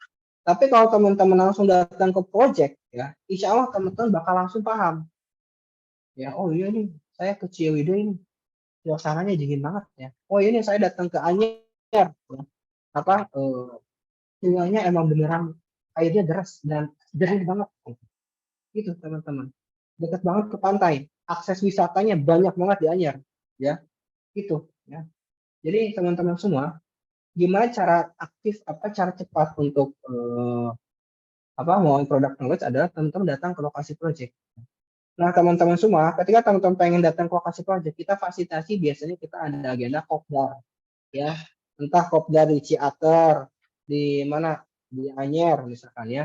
Tapi kalau teman-teman langsung datang ke project ya, insya Allah teman-teman bakal langsung paham. Ya, oh iya nih, saya ke Ciwidey ini, suasananya dingin banget ya. Oh ini saya datang ke Anyer, ya. Sungainya emang beneran airnya deras dan jernih banget. Gitu teman-teman. Dekat banget ke pantai. Akses wisatanya banyak banget di Anyer. Ya, gitu. Ya. Jadi teman-teman semua, gimana cara aktif cara cepat untuk mau produk knowledge adalah teman-teman datang ke lokasi project. Nah, teman-teman semua, ketika teman-teman pengen datang ke lokasi project, kita fasilitasi biasanya kita ada agenda kopdar, ya. Entah kopdar di Ciater, di mana, di Anyer misalkan ya,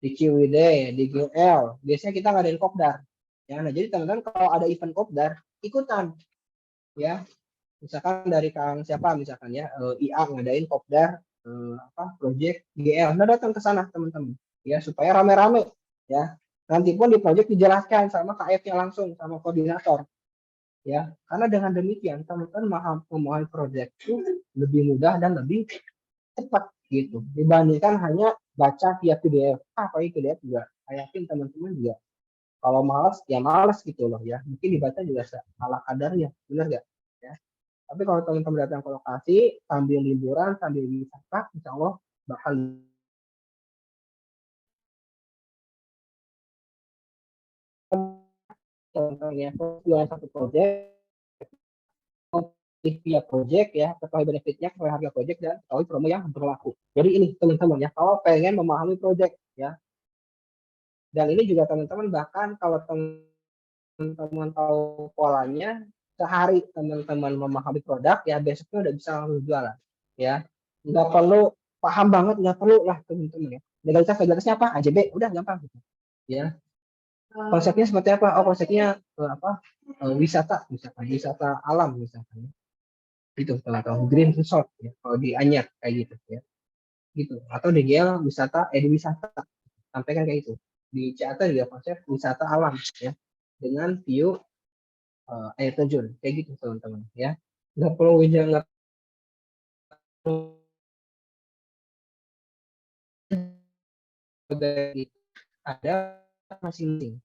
di Ciwidey, di GL, biasanya kita ngadain kopdar. Ya, nah jadi teman-teman kalau ada event kopdar, ikutan, ya. Misalkan dari Kang siapa misalkan ya, IA ngadain kopdar project GL, nah datang ke sana teman-teman, ya supaya rame-rame, ya. Nanti pun di project dijelaskan sama KF-nya langsung sama koordinator, ya. Karena dengan demikian teman-teman memahami project itu lebih mudah dan lebih cepat gitu dibandingkan hanya baca via PDF. Apalagi PDF juga, saya yakin teman-teman juga kalau malas ya malas gitu loh ya. Mungkin dibaca juga salah kadarnya, benar nggak? Ya. Tapi kalau teman-teman datang ke lokasi sambil liburan, sambil wisata, insya Allah bakal contohnya jualan satu project, via project ya, ketahui benefitnya, ketahui harga project dan ketahui promo yang berlaku. Jadi ini teman-teman ya, kalau pengen memahami project ya, dan ini juga teman-teman bahkan kalau teman-teman tahu polanya, sehari teman-teman memahami produk, ya besoknya udah bisa langsung jualan. Ya, nggak perlu paham banget, nggak perlu lah teman-teman ya. Legalitasnya apa? AJB, udah gampang gitu. Ya, konsepnya seperti apa? Oh, konsepnya wisata alam misalkan. Itu teman-teman, green resort ya. Kalau di Anyar kayak gitu ya. Gitu. Atau di GL wisata wisata. Sampaikan kayak itu. Di Jakarta juga konsep wisata alam ya. Dengan view air terjun kayak gitu teman-teman ya. Nggak perlu nggak ada masing-masing.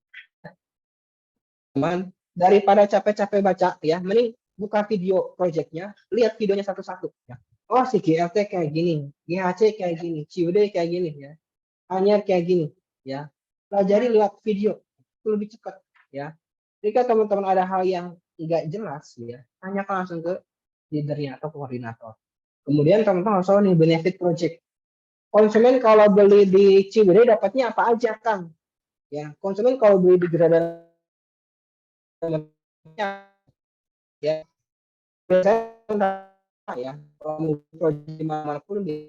Teman, daripada capek-capek baca ya, mending buka video projectnya, lihat videonya satu-satu ya. Oh, si GLT kayak gini, GHC kayak gini, CUD kayak gini ya, Anyar kayak gini ya. Pelajari lewat video, itu lebih cepat ya. Jika teman-teman ada hal yang nggak jelas ya, tanyakan langsung ke leadernya atau koordinator. Kemudian teman-teman harus tahu nih benefit project. Konsumen kalau beli di CUD dapatnya apa aja, Kang? Ya, konsumen kalau beli di Gradana ya, saya ya, kalau mau project dimanapun ya.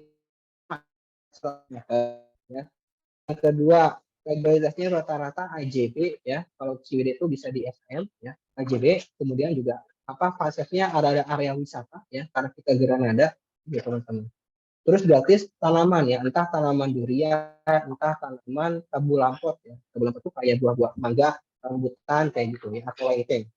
Yang kedua, legalitasnya rata-rata AJB ya. Kalau CWD itu bisa di SM ya, AJB. Kemudian juga apa fasenya ada area wisata ya, karena kita Granada ya teman-teman. Terus gratis tanaman ya, entah tanaman durian, entah tanaman tabu lampot ya. Tabu lampot itu kayak buah-buah mangga, rambutan kayak gitu ya, atau lainnya.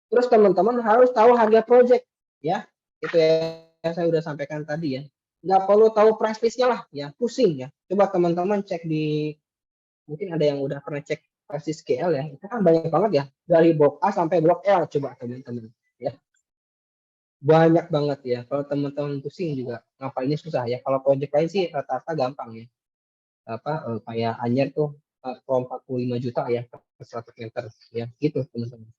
Terus teman-teman harus tahu harga project ya. Itu yang saya udah sampaikan tadi ya. Nggak perlu tahu price list-nya lah ya, pusing ya. Coba teman-teman cek di, mungkin ada yang udah pernah cek price list GL ya. Itu kan banyak banget ya, dari blok A sampai blok L, coba teman-teman ya. Banyak banget ya. Kalau teman-teman pusing juga ngapainnya susah ya. Kalau project lain sih rata-rata gampang ya. Kayak Anyar tuh 45 juta ya per 100 meter ya, gitu teman-teman.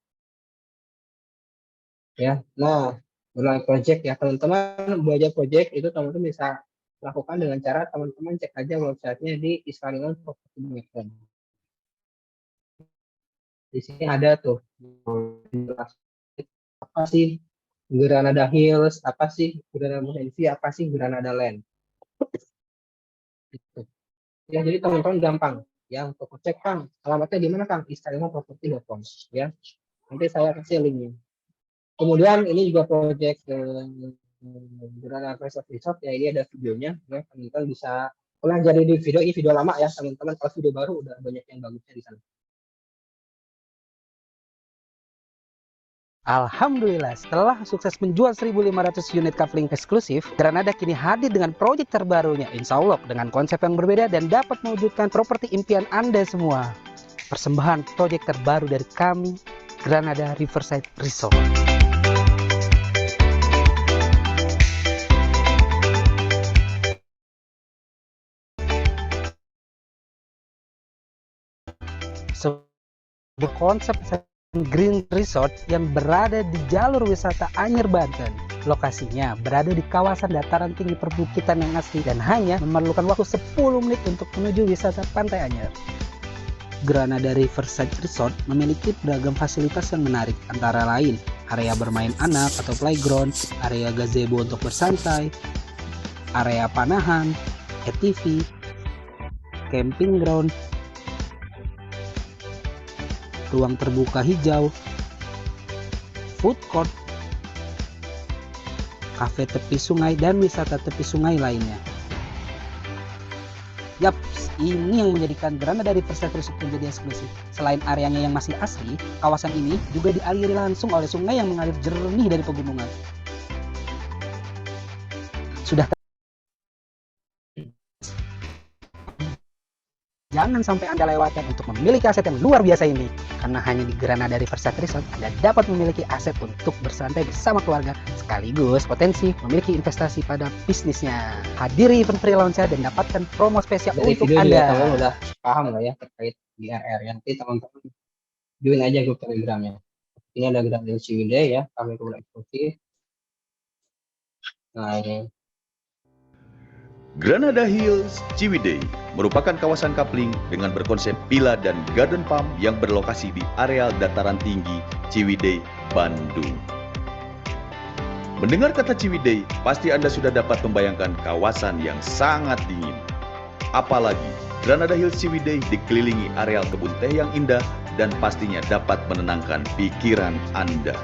Ya, nah, mulai project ya teman-teman, belajar project itu teman-teman bisa lakukan dengan cara teman-teman cek aja websitenya di Iskarinon Property. Di sini ada tuh apa sih Granada Hills, apa sih Granada Mohensi, apa sih Granada Land. Gitu. Ya, jadi teman-teman gampang ya untuk cek, Kang, alamatnya di mana, Kang? Iskarinon.property.com ya. Nanti saya kasih linknya. Kemudian ini juga project Granada Resort ya, ini ada videonya ya, teman-teman bisa pelajari di video ini, video lama ya teman-teman. Kalau video baru udah banyak yang bagusnya di sana. Alhamdulillah, setelah sukses menjual 1.500 unit kafling eksklusif, Granada kini hadir dengan proyek terbarunya, insya Allah dengan konsep yang berbeda dan dapat mewujudkan properti impian Anda semua. Persembahan proyek terbaru dari kami, Granada Riverside Resort. Sebuah konsep Green Resort yang berada di jalur wisata Anyer, Banten. Lokasinya berada di kawasan dataran tinggi perbukitan yang asli dan hanya memerlukan waktu 10 menit untuk menuju wisata Pantai Anyer. Granada Riverside Resort memiliki beragam fasilitas yang menarik, antara lain area bermain anak atau playground, area gazebo untuk bersantai, area panahan, ATV, camping ground, ruang terbuka hijau, food court, kafe tepi sungai, dan wisata tepi sungai lainnya. Yap, ini yang menjadikan Granada Riverside Resort menjadi eksklusif. Selain areanya yang masih asli, kawasan ini juga dialiri langsung oleh sungai yang mengalir jernih dari pegunungan. Sudah jangan sampai Anda lewatkan untuk memiliki aset yang luar biasa ini. Karena hanya di Granada Riverside Resort, Anda dapat memiliki aset untuk bersantai bersama keluarga, sekaligus potensi memiliki investasi pada bisnisnya. Hadiri event pre-launch dan dapatkan promo spesial Dari untuk video Anda. juga teman udah paham nggak ya terkait GRR. Nanti teman-teman join aja grup telegramnya. Ini ada Granada CWD ya, kami kemudian eksklusif. Nah, ini Granada Hills Ciwidey merupakan kawasan kapling dengan berkonsep villa dan garden farm yang berlokasi di areal dataran tinggi Ciwidey, Bandung. Mendengar kata Ciwidey, pasti Anda sudah dapat membayangkan kawasan yang sangat dingin. Apalagi, Granada Hills Ciwidey dikelilingi areal kebun teh yang indah dan pastinya dapat menenangkan pikiran Anda.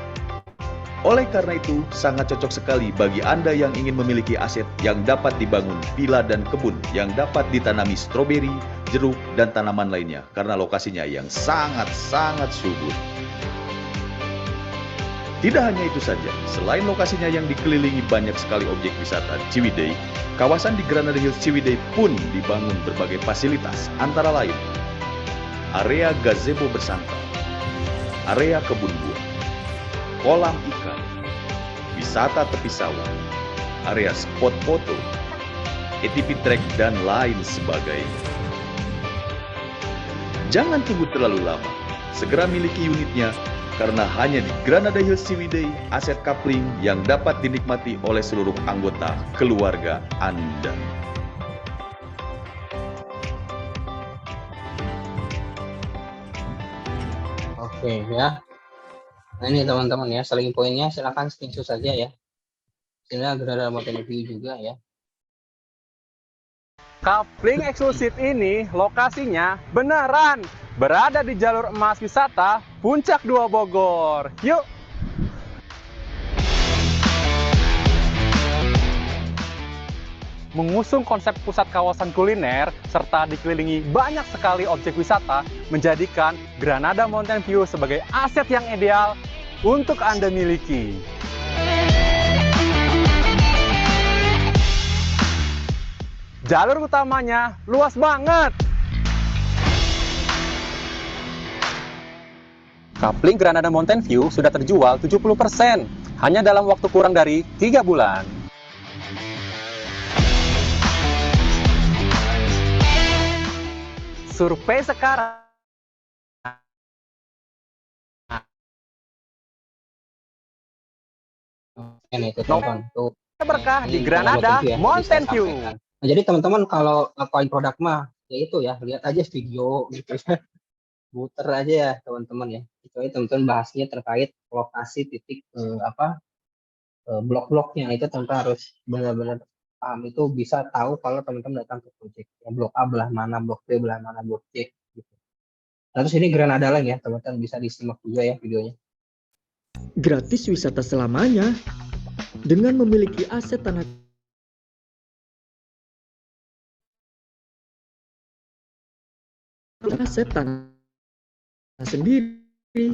Oleh karena itu, sangat cocok sekali bagi Anda yang ingin memiliki aset yang dapat dibangun villa dan kebun yang dapat ditanami stroberi, jeruk, dan tanaman lainnya karena lokasinya yang sangat-sangat subur. Tidak hanya itu saja, selain lokasinya yang dikelilingi banyak sekali objek wisata Ciwidey, kawasan di Granada Hills Ciwidey pun dibangun berbagai fasilitas, antara lain area gazebo bersangkal, area kebun buah, kolam ikan, wisata tepi sawah, area spot foto, ATV track, dan lain sebagainya. Jangan tunggu terlalu lama, segera miliki unitnya karena hanya di Granada Hills Ciwidey aset kapling yang dapat dinikmati oleh seluruh anggota keluarga Anda. Oke ya. Nah ini teman-teman ya, selling pointnya silahkan screenshot saja ya. Sini ada mountain view juga ya. Kapling eksklusif ini lokasinya beneran berada di jalur emas wisata Puncak 2 Bogor. Yuk! Mengusung konsep pusat kawasan kuliner serta dikelilingi banyak sekali objek wisata menjadikan Granada Mountain View sebagai aset yang ideal untuk Anda miliki. Jalur utamanya luas banget. Kapling Granada Mountain View sudah terjual 70% hanya dalam waktu kurang dari 3 bulan. Survei sekarang Ini itu tonton tuh. berkah di Granada Mountain View. Nah, jadi teman-teman kalau ngepoint produk mah ya itu ya, lihat aja video gitu ya. Muter aja ya teman-teman ya. Kecuali teman-teman bahasnya terkait lokasi titik blok-bloknya, itu teman-teman harus benar-benar paham, itu bisa tahu kalau teman-teman datang ke project ya, blok A belah mana, blok B belah mana, blok C gitu. Nah, terus ini Granada Land ya teman-teman, bisa disimak juga ya videonya. Gratis wisata selamanya dengan memiliki aset tanah sendiri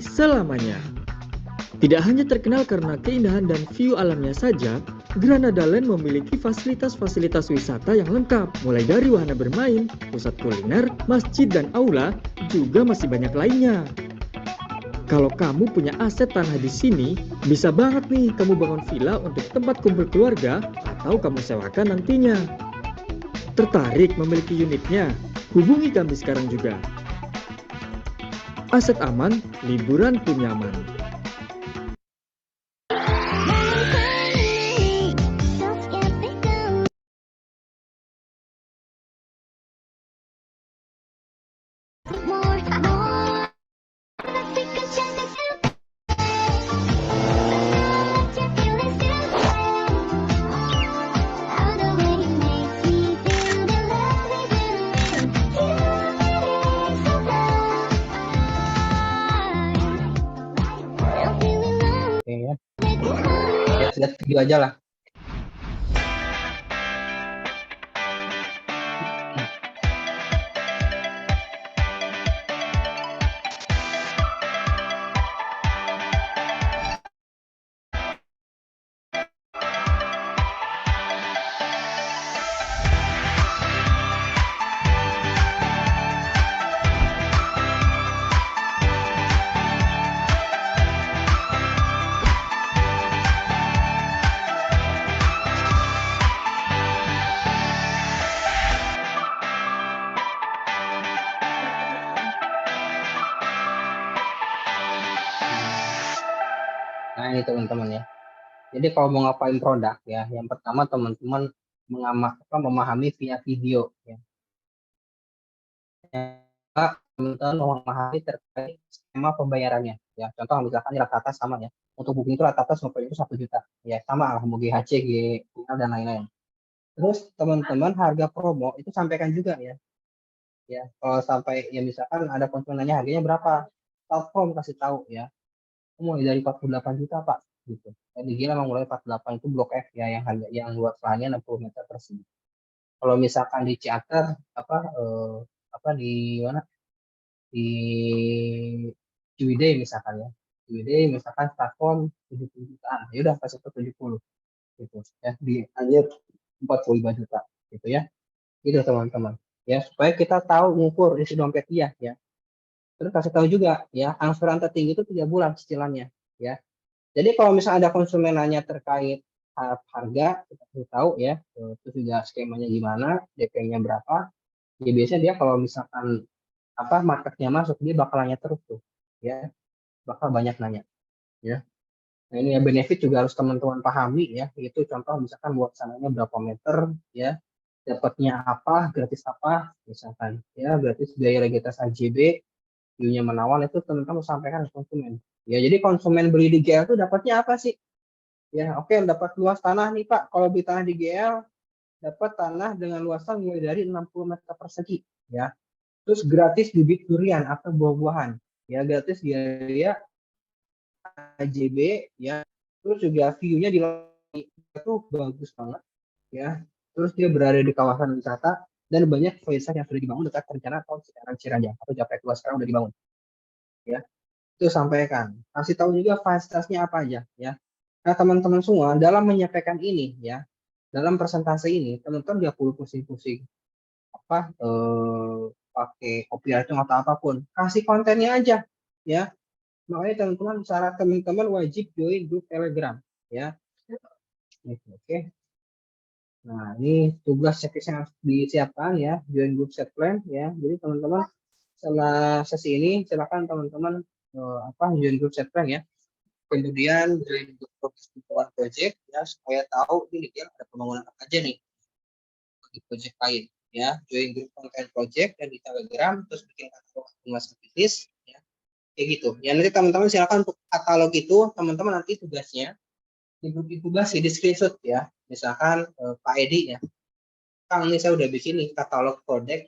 selamanya. Tidak hanya terkenal karena keindahan dan view alamnya saja, Granada Land memiliki fasilitas-fasilitas wisata yang lengkap, mulai dari wahana bermain, pusat kuliner, masjid dan aula, juga masih banyak lainnya. Kalau kamu punya aset tanah di sini, bisa banget nih kamu bangun villa untuk tempat kumpul keluarga atau kamu sewakan nantinya. Tertarik memiliki unitnya? Hubungi kami sekarang juga. Aset aman, liburan pun nyaman. Lihat video aja lah. Nah ini teman-teman ya. Jadi kalau mau ngapain produk ya, yang pertama teman-teman memahami via video ya. teman-teman memahami terkait skema pembayarannya. Ya, contoh misalkan rata-rata sama ya. Untuk booking itu rata-rata semua itu 1 juta. Ya, sama lah mau GHC, GL dan lain-lain. Terus teman-teman harga promo itu sampaikan juga ya. Ya, kalau sampai ya misalkan ada konsumen nanya harganya berapa, platform kasih tahu ya. Mulai dari 48 juta Pak gitu. Jadi gila memang mulai 48 itu blok F ya yang harga yang luas lahannya 60 meter persegi. Kalau misalkan di Ciater apa di mana di Ciwidey misalkan ya. Ciwidey misalkan platform 70 jutaan. Ya udah kasih ke 70 gitu ya di Anjir 45 juta gitu ya. Gitu teman-teman. Ya supaya kita tahu ngukur isi dompet dia ya. Terus kasih tahu juga ya angsuran tertinggi itu 3 bulan cicilannya ya. Jadi kalau misalnya ada konsumen nanya terkait harga, kita kasih tahu ya, terus juga skemanya gimana, DP-nya berapa. Ya biasanya dia kalau misalkan marketnya masuk, dia bakal nanya terus tuh, ya, bakal banyak nanya, ya. Nah ini ya benefit juga harus teman-teman pahami ya, itu contoh misalkan buat sananya berapa meter, ya, dapatnya apa, gratis apa, misalkan, ya, gratis biaya registrasi AJB, view-nya menawan itu teman-teman sampaikan ke konsumen. Ya jadi konsumen beli di GL itu dapatnya apa sih? Ya oke, dapat luas tanah nih Pak. Kalau beli tanah di GL dapat tanah dengan luasan mulai dari 60 meter persegi ya. Terus gratis bibit durian atau buah-buahan. Ya gratis biaya AJB ya. Terus juga view-nya di itu bagus banget ya. Terus dia berada di kawasan wisata dan banyak fasilitas yang sudah dibangun dekat rencana tol Ciranjang atau Japek 2 sekarang udah dibangun. Ya. Itu sampaikan. Kasih tahu juga fasilitasnya apa aja ya. Nah, teman-teman semua dalam menyampaikan ini ya, dalam presentasi ini teman-teman nggak perlu pusing-pusing pakai copywriting atau apapun, kasih kontennya aja ya. Makanya teman-teman syarat teman-teman wajib join grup Telegram ya. Oke. Nah, ini tugas checklist yang harus disiapkan ya, join grup set plan ya. Jadi teman-teman setelah sesi ini silakan teman-teman join grup set plan ya. Kemudian join grup project ya supaya tahu ini dia ada pembangunan apa aja nih di project lain ya. Join grup content project dan di Telegram, terus bikin katalog akumulasi bisnis ya. Kayak gitu. Ya nanti teman-teman silakan untuk katalog itu teman-teman nanti tugasnya di tugas di screenshot ya. Misalkan Pak Edi ya. Kang ini saya udah bikin nih katalog produk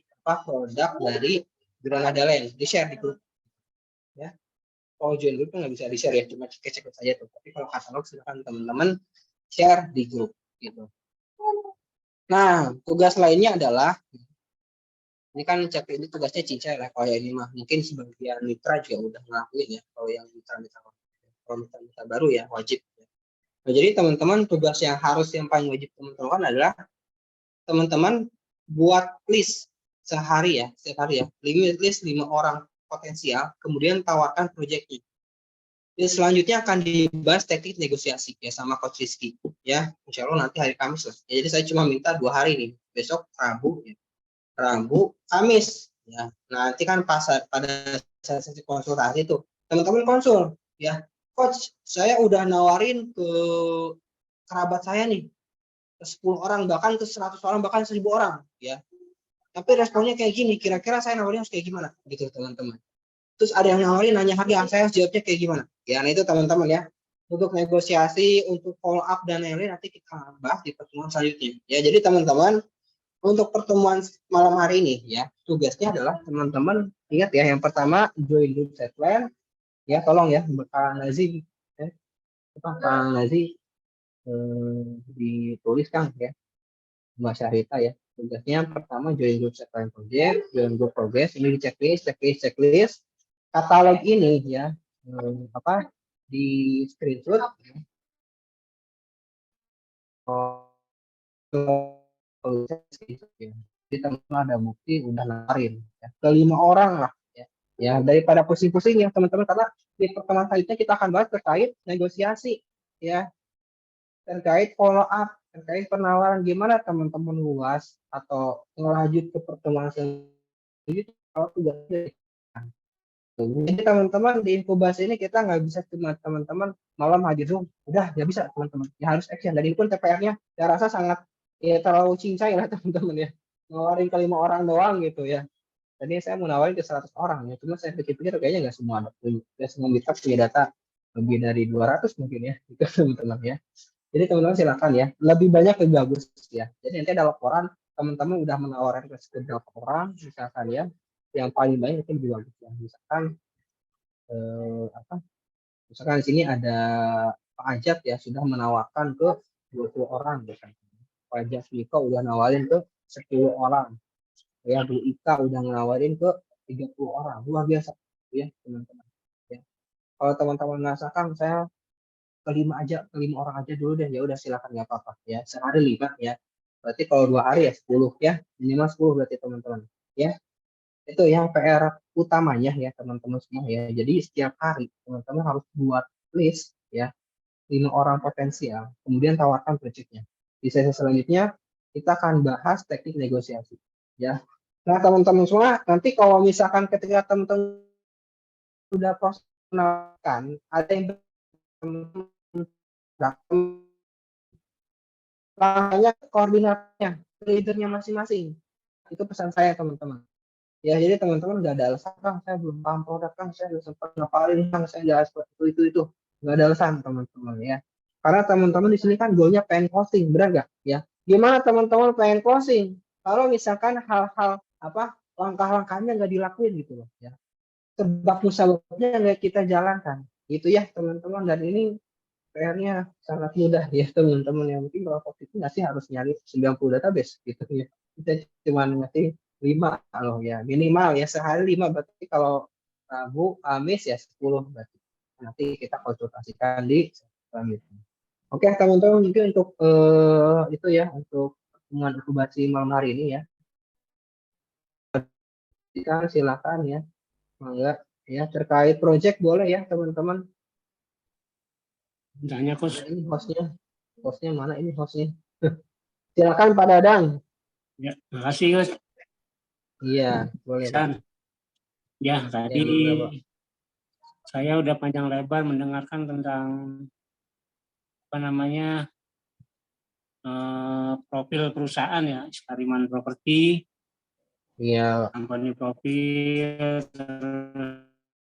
dari Granada Land, di-share di grup. Ya. Kalau join grup nggak bisa di-share ya, cuma cek saja tuh. Tapi kalau katalog silakan teman-teman share di grup gitu. Nah, tugas lainnya adalah ini kan cek ini tugasnya Cica ya, kalau ini mah mungkin sebagian mitra juga udah ngelakuin ya, kalau yang mitra baru ya wajib. Nah, jadi teman-teman tugas yang paling wajib teman-teman adalah teman-teman buat list setiap hari ya, list 5 orang potensial, kemudian tawarkan proyeknya. Dan selanjutnya akan dibahas teknik negosiasi ya sama Coach Rizky ya, insya Allah nanti hari Kamis lah. Ya, jadi saya cuma minta 2 hari nih, besok Rabu, Kamis ya. Nanti kan pada sesi konsultasi itu teman-teman konsul ya, Coach saya udah nawarin ke kerabat saya nih ke 10 orang bahkan ke 100 orang bahkan 1000 orang ya, tapi responnya kayak gini, kira-kira saya nawarin harus kayak gimana gitu teman-teman. Terus ada yang nawarin nanya harga, saya harus jawabnya kayak gimana ya. Nah itu teman-teman ya, untuk negosiasi, untuk follow up dan lain-lain nanti kita bahas di pertemuan selanjutnya ya. Jadi teman-teman untuk pertemuan malam hari ini ya, tugasnya adalah teman-teman ingat ya, yang pertama join group set plan ya, tolong ya Kang Nazi ya, Kang Nazi ditulis Kang ya, Mbak Syarita ya. Tugasnya pertama join group set plan project, join group progress, ini di checklist. Katalog ini ya di screenshot jadi teman-teman ada bukti udah nawarin ya, ke 5 orang lah ya daripada pusing-pusing ya teman-teman, karena di pertemuan selanjutnya kita akan bahas terkait negosiasi ya, terkait follow up, terkait penawaran gimana teman-teman luas atau lanjut ke pertemuan selanjutnya kalau tugasnya. Jadi teman-teman di inkubasi ini kita nggak bisa cuma teman-teman malam hadir Zoom, udah nggak bisa teman-teman, ya harus action. Dan ini pun TPR-nya saya rasa sangat ya terlalu cincai lah teman-teman ya, ngeluarin ke 5 orang doang gitu ya. Tadi saya mau nawarin ke 100 orang ya, cuma saya pikir-pikir kayaknya nggak semua mitra punya data lebih dari 200 mungkin ya, itu teman-teman ya. Jadi teman-teman silakan ya, lebih banyak lebih bagus ya. Jadi nanti ada laporan teman-teman udah menawarkan ke sekitar orang, misalkan ya, yang paling banyak itu lebih bagus ya. Misalkan misalkan di sini ada Pak Ajat ya sudah menawarkan ke 20 orang misalkan. Pak Ajat Miko udah nawarin ke 10 orang. Ya, Bu Ika udah nawarin ke 30 orang. Luar biasa ya, teman-teman. Ya. Kalau teman-teman merasakan saya ke 5 orang aja dulu deh, ya udah silakan nggak apa-apa ya. Sehari 5 ya. Berarti kalau 2 hari ya 10 ya, minimal 10 berarti teman-teman. Ya. Itu yang PR utamanya ya teman-teman semua ya. Jadi setiap hari teman-teman harus buat list ya 5 orang potensial, kemudian tawarkan proyeknya. Di sesi selanjutnya kita akan bahas teknik negosiasi ya. Nah teman-teman semua, nanti kalau misalkan ketika teman-teman sudah proses menawarkan, ada yang hanya koordinatnya, leadernya masing-masing. Itu pesan saya teman-teman. Ya, jadi teman-teman nggak ada alasan, Kang, saya belum paham produk, Kang, saya belum sempat ngapalin, Kang, saya nggak seperti itu. Nggak ada alasan, teman-teman, ya. Karena teman-teman di sini kan goalnya pengen closing, benar nggak? Ya. Gimana teman-teman pengen closing? Kalau misalkan hal-hal, langkah-langkahnya nggak dilakuin gitu loh, ya. Sebab musababnya nggak kita jalankan. Gitu ya, teman-teman. Dan ini PR-nya sangat mudah, ya, teman-teman. Yang penting kalau itu nggak sih harus nyari 90 database, gitu ya. Kita cuma ngasih 5 kalau ya minimal ya sehari 5 berarti kalau Rabu Kamis ya 10 berarti nanti kita konsultasikan di selanjutnya. Oke teman-teman mungkin untuk itu ya untuk pertemuan inkubasi malam hari ini ya. Kita silakan ya, mangga ya terkait project boleh ya teman-teman. Tanya Coach. Ini hostnya mana ini hostnya? Silakan Pak Dadang. Ya, makasih Coach. Iya, boleh. Ya, tadi saya udah panjang lebar mendengarkan tentang profil perusahaan ya, Iskariman Property. Iya. Company profil,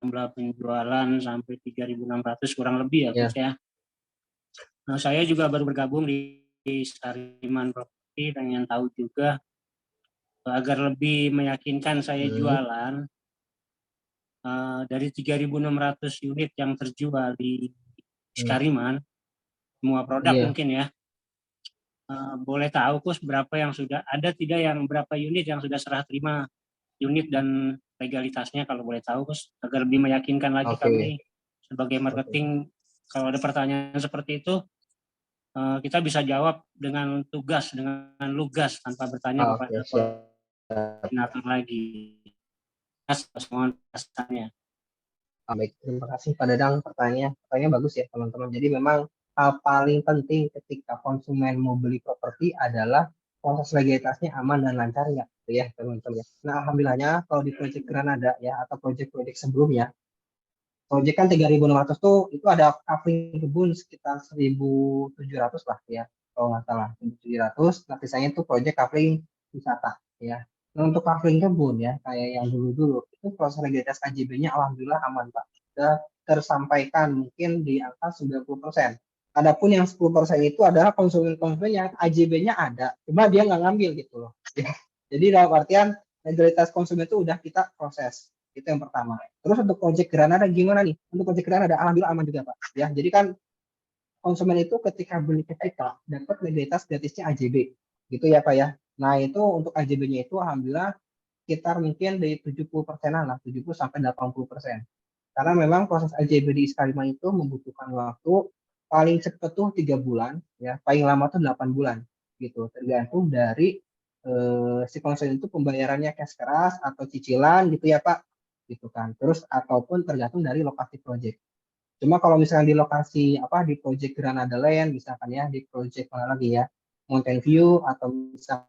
jumlah penjualan sampai 3.600 kurang lebih ya, Coach ya. Nah, saya juga baru bergabung di Iskariman Property, pengen tahu juga agar lebih meyakinkan saya jualan dari 3.600 unit yang terjual di Iskariman, semua produk mungkin ya. Boleh tahu Coach berapa yang sudah ada, berapa unit yang sudah serah terima unit dan legalitasnya kalau boleh tahu Coach, agar lebih meyakinkan lagi kami sebagai marketing. Kalau ada pertanyaan seperti itu kita bisa jawab dengan tugas, dengan lugas tanpa bertanya kepada koordinator lagi. Mohon pesannya. Baik, terima kasih Pak Dadang pertanyaannya bagus ya teman-teman. Jadi memang hal paling penting ketika konsumen mau beli properti adalah proses legalitasnya aman dan lancar ya, gitu ya teman-teman. Nah alhamdulillahnya kalau di proyek Granada ya atau proyek-proyek sebelumnya, proyek kan 3.600 tuh itu ada covering kebun sekitar 1.700 lah ya kalau nggak salah 1.700. Nah sisanya itu proyek covering wisata ya. Nah, untuk covering kebun ya, kayak yang dulu-dulu, itu proses legalitas KJB-nya alhamdulillah aman Pak. Sudah tersampaikan mungkin di angka 90%. Adapun yang 10% itu adalah konsumen-konsumen yang AJB-nya ada, cuma dia nggak ngambil gitu loh. Jadi dalam artian legalitas konsumen itu udah kita proses. Itu yang pertama. Terus untuk Project Granada gimana nih? Untuk Project Granada alhamdulillah aman juga Pak. Ya, jadi kan konsumen itu ketika beli ke kita dapat legalitas gratisnya AJB. Gitu ya Pak ya. Nah, itu untuk AJB-nya itu alhamdulillah sekitar mungkin dari 70%-an lah, 70 sampai 80%. Karena memang proses AJB di Iskariman itu membutuhkan waktu paling cepat tuh 3 bulan, ya, paling lama tuh 8 bulan gitu. Tergantung dari si konsumen itu pembayarannya cash keras atau cicilan gitu ya Pak. Gitu kan. Terus ataupun tergantung dari lokasi proyek. Cuma kalau misalnya di lokasi di proyek Granada Land misalkan ya, di proyek mana lagi ya, Mountain View atau misalkan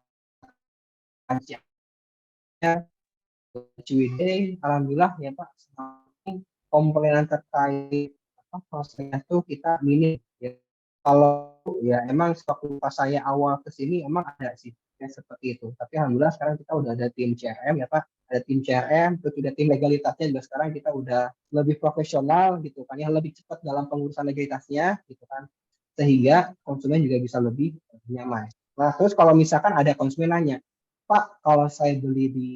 Ciwidey, alhamdulillah ya Pak, komponen terkait prosesnya itu kita minim ya. Kalau ya emang waktu pas saya awal ke sini emang ada sih, seperti itu. Tapi alhamdulillah sekarang kita udah ada tim CRM ya Pak, ada tim CRM, terus udah tim legalitasnya juga sekarang kita udah lebih profesional gitu kan, yang lebih cepat dalam pengurusan legalitasnya gitu kan, sehingga konsumen juga bisa lebih nyaman. Nah terus kalau misalkan ada konsumen nanya, Pak kalau saya beli di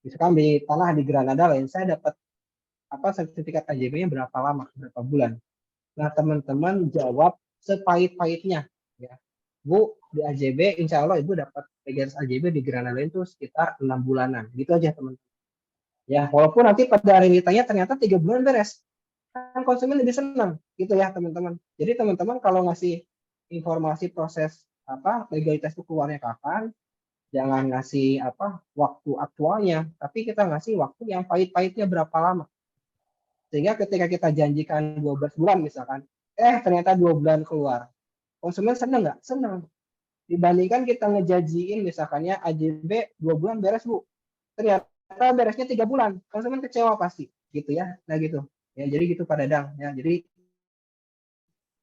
misalkan di tanah di Granada lain, saya dapat sertifikat AJB-nya berapa lama, berapa bulan? Nah teman-teman jawab sepahit-pahitnya ya. Bu, di AJB insya Allah Ibu dapat legalitas AJB di Granada itu sekitar 6 bulanan. Gitu aja teman-teman. Ya, walaupun nanti pada realitanya ternyata 3 bulan beres. Kan konsumen lebih senang gitu ya teman-teman. Jadi teman-teman kalau ngasih informasi proses legalitas itu keluarnya kapan, jangan ngasih waktu aktualnya, tapi kita ngasih waktu yang pahit-pahitnya berapa lama. Sehingga ketika kita janjikan 12 bulan misalkan, ternyata 2 bulan keluar. Konsumen senang nggak? Senang. Dibandingkan kita ngejanjiin misalkannya AJB 2 bulan beres Bu. Ternyata beresnya 3 bulan. Konsumen kecewa pasti. Gitu ya. Nah gitu. Ya, jadi gitu Pak Dadang. Ya, jadi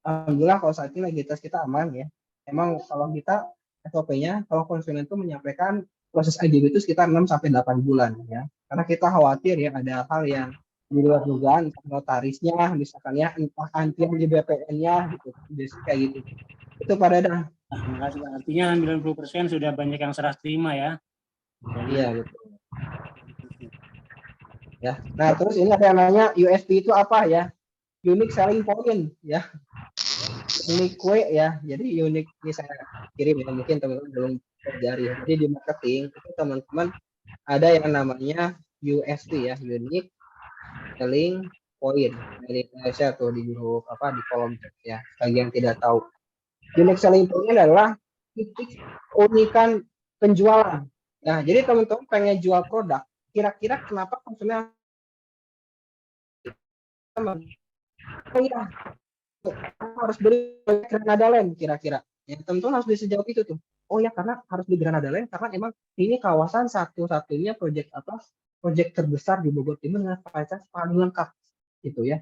alhamdulillah kalau saat ini legalitas kita aman ya. Emang kalau kita SOP-nya, kalau konsumen itu menyampaikan proses AJB itu sekitar 6-8 bulan ya. Karena kita khawatir ya ada hal yang di luar dugaan, notarisnya misalkan ya, entah antrian di BPN-nya gitu, kayak gitu. Itu Pak Dadang. Artinya 90% sudah banyak yang serah terima ya. Iya betul. Ya, nah terus ini ada yang nanya USP itu apa ya? Unique selling point ya. Unique ya. Jadi unique ini saya kirim ya, mungkin teman-teman belum pelajari. Jadi di marketing itu teman-teman ada yang namanya USP ya, unique selling point. Jadi saya tuh di grup di kolom chat ya. Bagi yang tidak tahu, unique selling point adalah titik keunikan penjualan. Nah, jadi teman-teman pengen jual produk, kira-kira kenapa konsumen harus beli Granada Land kira-kira? Ya, teman-teman harus bisa jawab itu tuh. Oh ya, karena harus di Granada Land karena emang ini kawasan satu-satunya proyek terbesar di Bogor Timur dengan fasilitas paling lengkap gitu ya.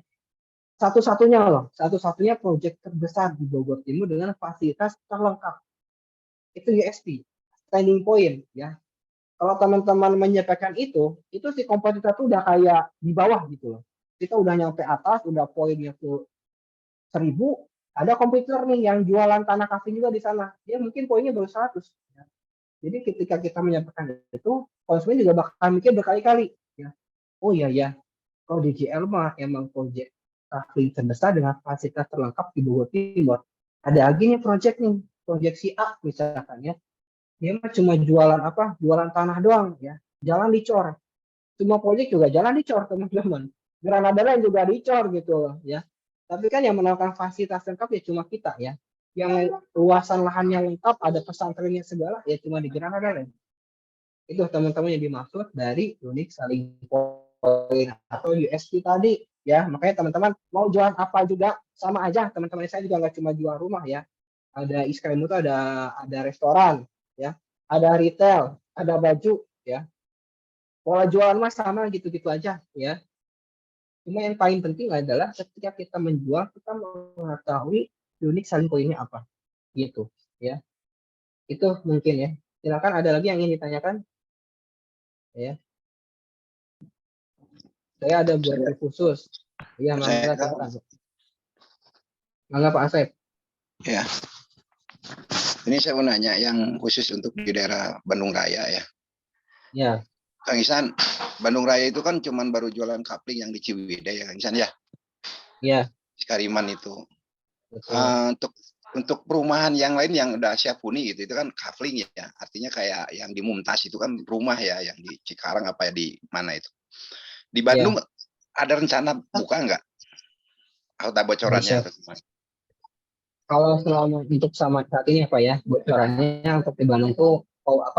Satu-satunya proyek terbesar di Bogor Timur dengan fasilitas terlengkap. Itu USP, standing point ya. Kalau teman-teman menyampaikan itu si kompetitor tuh udah kayak di bawah gitu loh. Kita udah nyampe atas, udah poinnya tuh 1000, ada kompetitor nih yang jualan tanah kasih juga di sana. Dia mungkin poinnya baru 100. Ya. Jadi ketika kita menyampaikan itu, konsumen juga bakal mikir berkali-kali. Ya. Oh iya ya, kalau di GL mah emang proyek kafling terbesar dengan fasilitas terlengkap di Bogor Timur. Ada lagi nih proyek si A misalkan ya. Dia mah cuma jualan tanah doang ya. Jalan dicor. Semua proyek juga jalan dicor teman-teman. Granada Land juga dicor gitu loh ya. Tapi kan yang menawarkan fasilitas lengkap ya cuma kita ya. Yang luasan lahannya lengkap, ada pesantrennya segala ya cuma di Granada Land. Itu teman-teman yang dimaksud dari unique selling point atau USP tadi ya. Makanya teman-teman mau jualan apa juga sama aja. Teman-teman saya juga nggak cuma jual rumah ya. Ada Iskaimu itu ada restoran ya, ada retail, ada baju ya. Pola jualan mas sama gitu-gitu aja ya. Cuma yang paling penting adalah ketika kita menjual, kita mengetahui unique selling point-nya apa. Gitu, ya. Itu mungkin ya. Silakan ada lagi yang ingin ditanyakan? Ya. Saya ada buat khusus. Iya, mangga silakan. Mangga Pak Asep. Ya. Ini saya mau nanya yang khusus untuk di daerah Bandung Raya ya. Ya. Kang Ihsan, Bandung Raya itu kan cuman baru jualan kapling yang di Ciwidey ya Kang Ihsan ya? Iya. Kariman itu. Untuk perumahan yang lain yang udah siap huni gitu, itu kan kapling ya. Artinya kayak yang di Mumtaz itu kan rumah ya, yang di Cikarang apa ya, di mana itu. Di Bandung ada rencana buka nggak? Atau bocorannya? Kalau selama untuk sama saat ini Pak ya, bocorannya untuk di Bandung tuh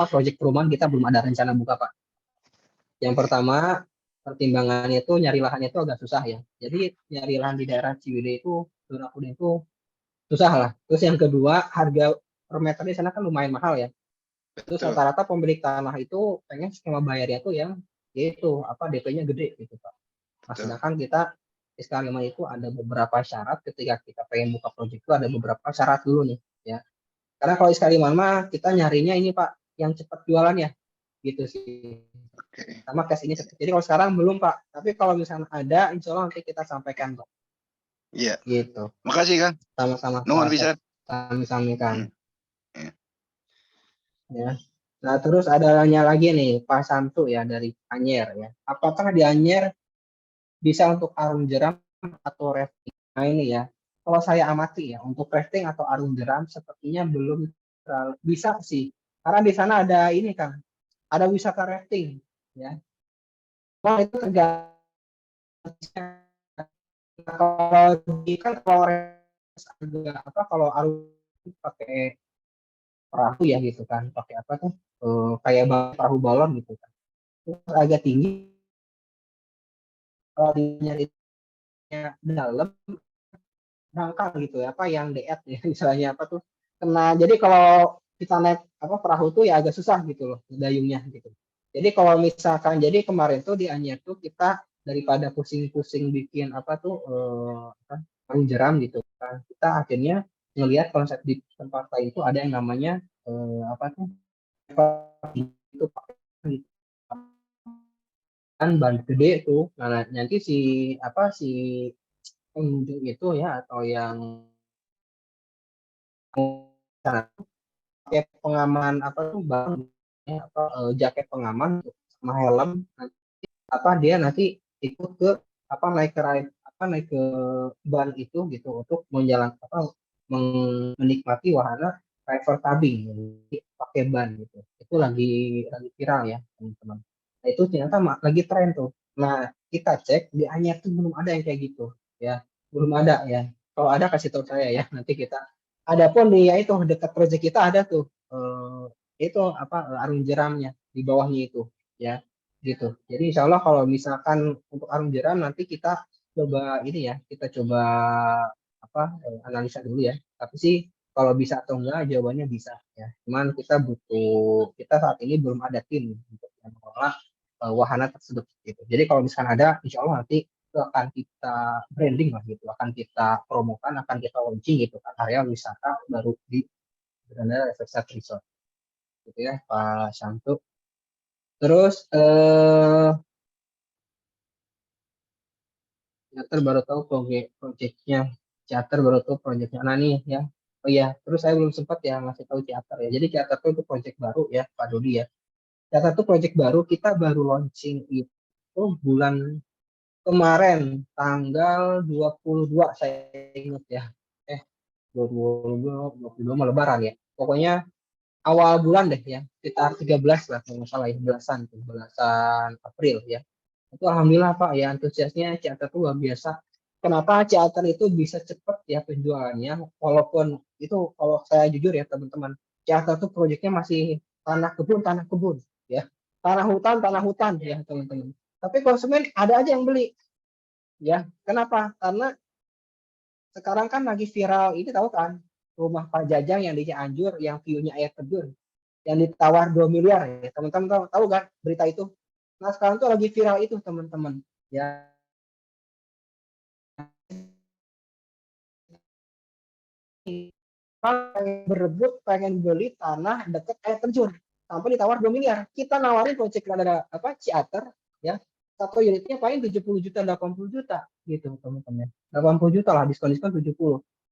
proyek perumahan kita belum ada rencana buka Pak. Yang pertama, pertimbangannya itu nyari lahannya itu agak susah ya. Jadi nyari lahan di daerah Ciwidey itu, Durapudin itu susah lah. Terus yang kedua, harga per meter di sana kan lumayan mahal ya. Terus rata-rata pemilik tanah itu pengen skema bayarnya tuh yang yaitu DP-nya gede gitu Pak. Nah, sedangkan kita di Kalimantan itu ada beberapa syarat ketika kita pengen buka proyek itu ada beberapa syarat dulu nih ya. Karena kalau sekalian mah kita nyarinya ini Pak, yang cepat jualannya, gitu sih. Sama cash ini cepat. Jadi kalau sekarang belum Pak, tapi kalau misalnya ada, insya Allah nanti kita sampaikan Pak. Iya. Gitu. Makasih Kang. Sama-sama. Nuhun pisan. Sami-sami Kang. Iya. Ya. Nah terus adanya lagi nih Pak Samsu ya dari Anyer ya. Apakah di Anyer bisa untuk arung jeram atau rafting? Nah ini ya. Kalau saya amati ya untuk rafting atau arung jeram sepertinya belum terlalu bisa sih. Karena di sana ada ini Kang. Ada wisata rafting ya. Nah itu tergantung. Kalau kan kalau kalau arung pakai perahu ya gitu kan, pakai apa tuh kayak perahu balon gitu kan, itu agak tinggi. Kalau nyarinya dalam dangkal gitu ya, apa yang deet ya misalnya apa tuh kena. Jadi kalau kita naik apa perahu tuh ya agak susah gitu loh dayungnya gitu. Jadi kalau misalkan jadi kemarin tuh di Anyer tuh kita daripada pusing-pusing bikin apa tuh arung jeram gitu kan, kita akhirnya ngelihat konsep di tempat lain itu ada yang namanya apa tuh itu kan ban gede tuh. Nah nanti si apa si pengunjung itu ya atau yang pakai pengaman apa tuh bang ya, atau jaket pengaman sama helm apa dia nanti ikut ke apa naik ke apa naik ke ban itu gitu untuk menjalan apa menikmati wahana river tubing pakai ban gitu. Itu lagi viral ya teman-teman. Nah itu ternyata lagi tren tuh. Nah kita cek di Anyer tuh belum ada yang kayak gitu ya, belum ada ya. Kalau ada kasih tahu saya ya, nanti kita. Adapun di ya itu dekat proyek kita ada tuh itu apa arung jeramnya di bawahnya itu ya gitu. Jadi insya Allah kalau misalkan untuk arung jeram nanti kita coba ini ya, kita coba apa analisa dulu ya. Tapi sih kalau bisa atau enggak jawabannya bisa ya. Cuman kita saat ini belum ada tim untuk mengelola wahana tersebut gitu. Jadi kalau misalkan ada, insya Allah nanti itu akan kita branding lah gitu, akan kita promokan, akan kita launching gitu kan area wisata baru di Granada Resort gitu ya Pak Syamtu. Terus Ciater baru tahu proyeknya baru tahu proyeknya Nani ya. Oh iya, terus saya belum sempat ya ngasih tahu Ciater ya. Jadi Ciater itu proyek baru ya Pak Dodi ya. Ciater itu proyek baru, kita baru launching itu bulan kemarin tanggal 22 saya ingat ya. 22 Lebaran ya. Pokoknya awal bulan deh ya, sekitar 13 lah kalau nggak salah ya, belasan April ya. Itu alhamdulillah Pak ya antusiasnya Ciater itu luar biasa. Kenapa Ciater itu bisa cepat ya penjualannya, walaupun itu kalau saya jujur ya teman-teman, Ciater itu proyeknya masih tanah kebun ya, tanah hutan ya teman-teman. Tapi konsumen ada aja yang beli ya. Kenapa? Karena sekarang kan lagi viral ini tahu kan, rumah Pak Jajang yang di Cianjur yang view-nya air terjun yang ditawar 2 miliar ya teman-teman tahu kan berita itu. Nah sekarang tuh lagi viral itu teman-teman ya. Pengen berebut, pengen beli tanah dekat air terjun sampai ditawar 2 miliar. Kita nawarin proyek ada apa Ciater ya. Satu unitnya paling 70 juta, 80 juta gitu teman-teman. 80 juta lah diskon 70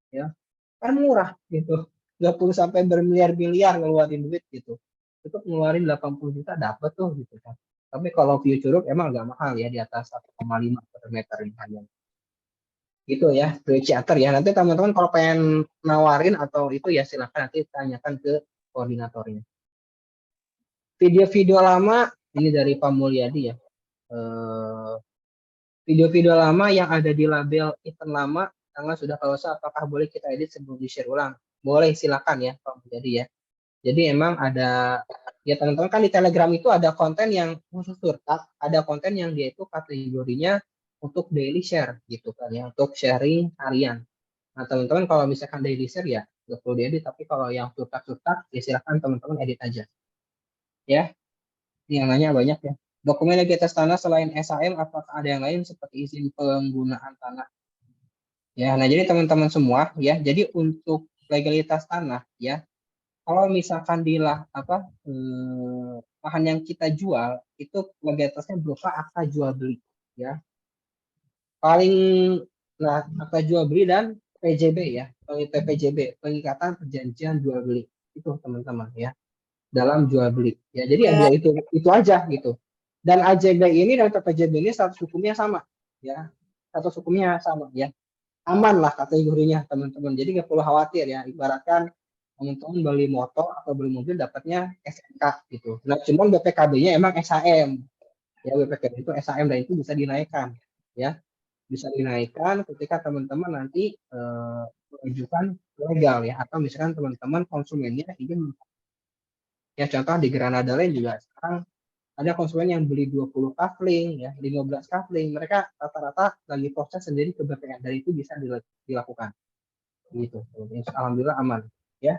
ya. Kan murah gitu. 20 sampai bermiliar-miliar ngeluarin duit gitu. Itu ngeluarin 80 juta dapat tuh gitu kan. Tapi kalau view Curug emang agak mahal ya, di atas 1,5 per meter hanya. Gitu ya, view Ciater ya. Nanti teman-teman kalau pengen nawarin atau itu ya silakan nanti tanyakan ke koordinatornya. Video-video lama ini dari Pak Mulyadi ya. Video-video lama yang ada di label event lama tanggal sudah selesai, apakah boleh kita edit sebelum di-share ulang? Boleh, silakan ya Pak Mulyadi ya. Jadi emang ada ya teman-teman kan di Telegram itu ada konten yang khusus surtat, ada konten yang dia itu kategorinya untuk daily share gitu kan ya, untuk sharing harian. Nah teman-teman kalau misalkan daily share ya nggak perlu diedit, tapi kalau yang surtat ya silakan teman-teman edit aja. Ya, ini yang nanya banyak ya. Dokumen legalitas tanah selain SHM apakah ada yang lain seperti izin penggunaan tanah? Ya, nah jadi teman-teman semua ya, jadi untuk legalitas tanah ya kalau misalkan lahan yang kita jual itu legalitasnya berupa akta jual beli, ya. Akta jual beli dan PJB ya, PPJB, pengikatan perjanjian jual beli itu teman-teman ya, dalam jual beli ya. Jadi ya dua itu aja gitu. Dan AJB ini dan PPJB ini status hukumnya sama ya, status hukumnya sama ya, aman lah kategorinya teman-teman. Jadi nggak perlu khawatir ya, ibaratkan teman-teman beli motor atau beli mobil dapatnya SMK gitu. Nah cuman BPKB-nya emang SHM ya, BPKB itu SHM dan itu bisa dinaikkan ya, bisa dinaikkan ketika teman-teman nanti mengajukan legal ya, atau misalkan teman-teman konsumennya ingin ya, contoh di Granada Land juga sekarang ada konsumen yang beli 20 kafling ya, 15 kafling, mereka rata-rata lagi proses sendiri ke BPN dan itu bisa dilakukan gitu. Alhamdulillah aman ya.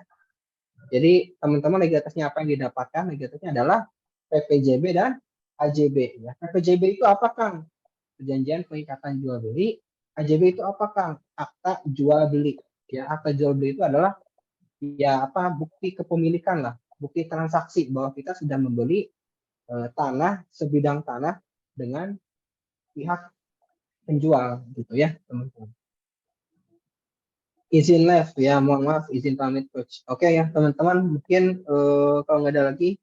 Jadi teman-teman legalitasnya apa yang didapatkan? Legalitasnya adalah PPJB dan AJB ya. PPJB itu apa, Kang? Perjanjian pengikatan jual beli. AJB itu apa, Kang? Akta jual beli ya. Akta jual beli itu adalah ya bukti kepemilikan lah, bukti transaksi bahwa kita sudah membeli tanah, sebidang tanah dengan pihak penjual gitu ya teman-teman. Izin live ya, mohon maaf, izin pamit coach. Oke ya teman-teman, mungkin kalau nggak ada lagi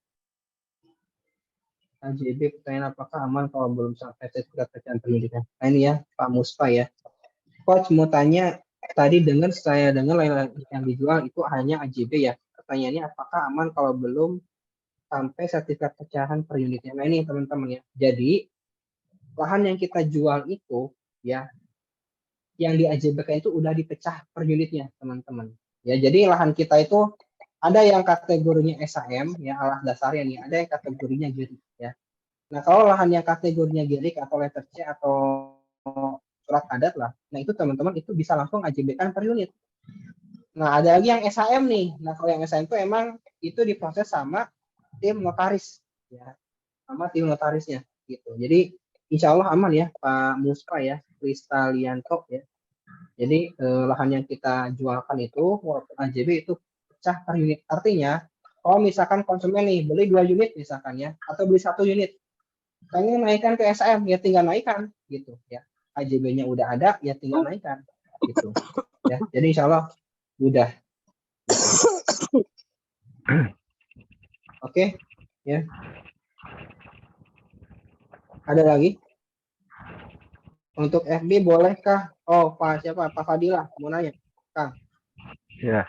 AJB, pertanyaan apakah aman kalau belum sampai sertifikat pecahan pendidikan. Nah ini ya Pak Muspa ya, coach mau tanya, tadi saya dengar yang dijual itu hanya AJB ya, pertanyaannya apakah aman kalau belum sampai sertifikat pecahan per unitnya. Nah ini teman-teman ya, jadi lahan yang kita jual itu ya, yang di AJB itu udah dipecah per unitnya teman-teman ya. Jadi lahan kita itu ada yang kategorinya SHM ya, alas dasarnya nih, ada yang kategorinya girik ya. Nah kalau lahan yang kategorinya girik atau letter C atau surat adat lah, nah itu teman-teman itu bisa langsung AJB kan per unit. Nah ada lagi yang SHM nih, nah kalau yang SHM itu emang itu diproses sama tim notaris ya, sama tim notarisnya gitu. Jadi insya Allah aman ya Pak Muspa ya, Kristalianto ya. Jadi lahan yang kita jualkan itu walaupun AJB itu pecah per unit. Artinya kalau misalkan konsumen nih beli 2 unit misalkan ya, atau beli 1 unit, pengen naikkan ke SHM ya tinggal naikkan gitu ya. AJB-nya udah ada ya tinggal naikkan gitu ya. Jadi insya Allah mudah. Gitu. Oke ya. Ada lagi? Untuk FB bolehkah? Oh, Pak siapa? Pak Fadilah mau nanya, Kang. Ya.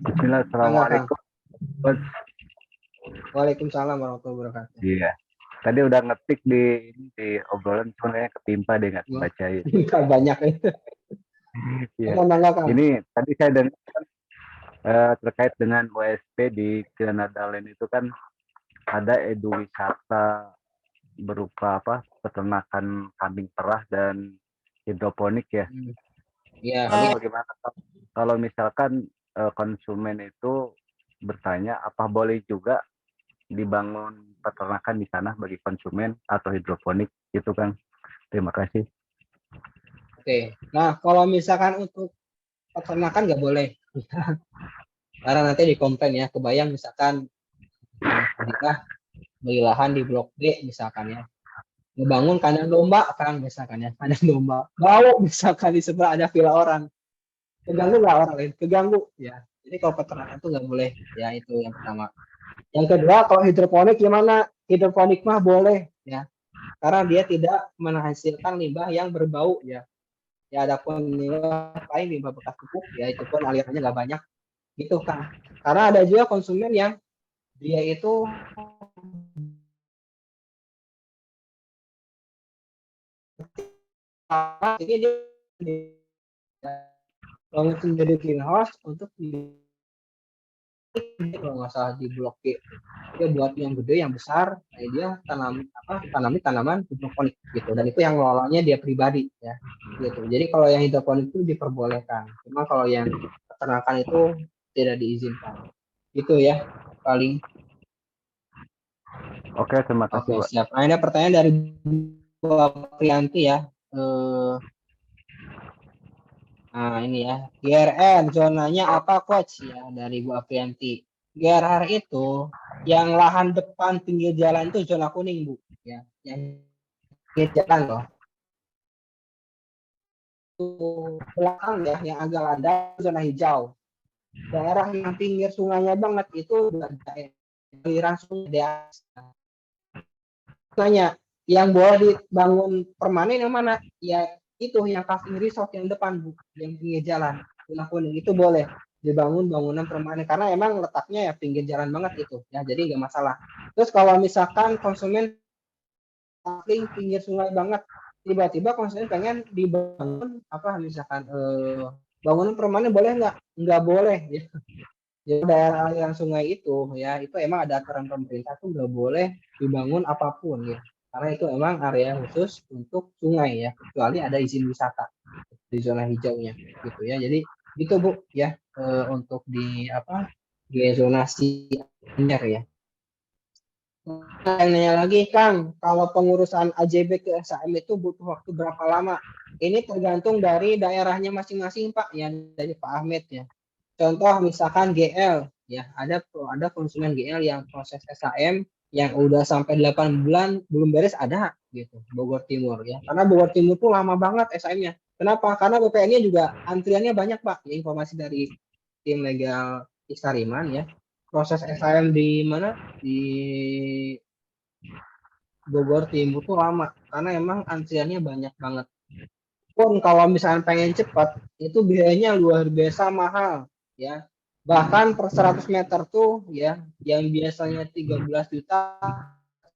Bismillah, assalamualaikum. Waalaikumsalam warahmatullahi wabarakatuh. Iya. Tadi udah ngetik di obrolan, sebenarnya ketimpa deh nggak bacain. Banyak ya. Iya. Ini tadi saya dengar terkait dengan OSP di Granada Land itu kan ada eduwisata berupa peternakan kambing perah dan hidroponik ya. Iya. Lalu bagaimana kalau misalkan konsumen itu bertanya apa boleh juga dibangun peternakan di sana bagi konsumen atau hidroponik gitu kan? Terima kasih. Oke. Nah kalau misalkan untuk peternakan nggak boleh. Karena nanti dikomplain ya, kebayang misalkan kita beli lahan di Blok D misalkan ya, ngebangun kandang domba kan misalkan ya, kandang domba bau misalkan di sebelah ada villa orang, keganggu nggak orang lain? Keganggu ya. Jadi kalau peternakan itu nggak boleh ya, itu yang pertama. Yang kedua kalau hidroponik gimana? Hidroponik mah boleh ya, karena dia tidak menghasilkan limbah yang berbau ya. Ya adapun limbah lain, limbah bekas pupuk ya itu pun alirannya nggak banyak gitu kan. Karena ada juga konsumen yang dia itu ini dia bangun sendiri greenhouse untuk kalau nggak salah di Blok G, dia buat yang gede yang besar, dia tanami tanaman hidroponik gitu, dan itu yang ngelolanya dia pribadi ya gitu. Jadi kalau yang hidroponik itu diperbolehkan, cuma kalau yang peternakan itu tidak diizinkan gitu ya paling. Oke, terima kasih. Oke, siap. Nah, ada pertanyaan dari Bu Aprianti ya. Nah ini ya, GRN zonanya apa coach ya, dari Bu Aprianti. GRR itu yang lahan depan pinggir jalan itu zona kuning, Bu. Ya, yang pinggir jalan loh. Belakang ya, yang agak landai zona hijau. Daerah yang pinggir sungainya banget itu aliran sungai. Tanya, yang boleh dibangun permanen yang mana? Ya itu yang Kafling Resort yang depan, Bu, yang pinggir jalan zona kuning itu boleh dibangun bangunan permanen karena emang letaknya ya pinggir jalan banget itu ya, jadi nggak masalah. Terus kalau misalkan konsumen Kafling pinggir sungai banget, tiba-tiba konsumen pengen dibangun apa misalkan bangunan permanen boleh nggak? Nggak boleh ya. Jadi daerah aliran sungai itu ya itu emang ada aturan pemerintah tuh nggak boleh dibangun apapun ya, karena itu emang area khusus untuk sungai ya, kecuali ada izin wisata di zona hijaunya gitu ya. Jadi gitu Bu ya, untuk di apa di zonasi Anyer ya. Yang nanya lagi Kang, kalau pengurusan AJB ke SAM itu butuh waktu berapa lama? Ini tergantung dari daerahnya masing-masing Pak, yang dari Pak Ahmed ya. Contoh misalkan GL ya, ada konsumen GL yang proses SAM yang udah sampai 8 bulan belum beres ada gitu, Bogor Timur ya. Karena Bogor Timur tuh lama banget SAM-nya. Kenapa? Karena BPN-nya juga antriannya banyak Pak. Ya, informasi dari tim legal Istariman ya. Proses SAM di mana? Di Bogor Timur tuh lama karena emang antriannya banyak banget. Pun kalau misalnya pengen cepat itu biayanya luar biasa mahal ya. Bahkan per 100 meter tuh ya yang biasanya 13 juta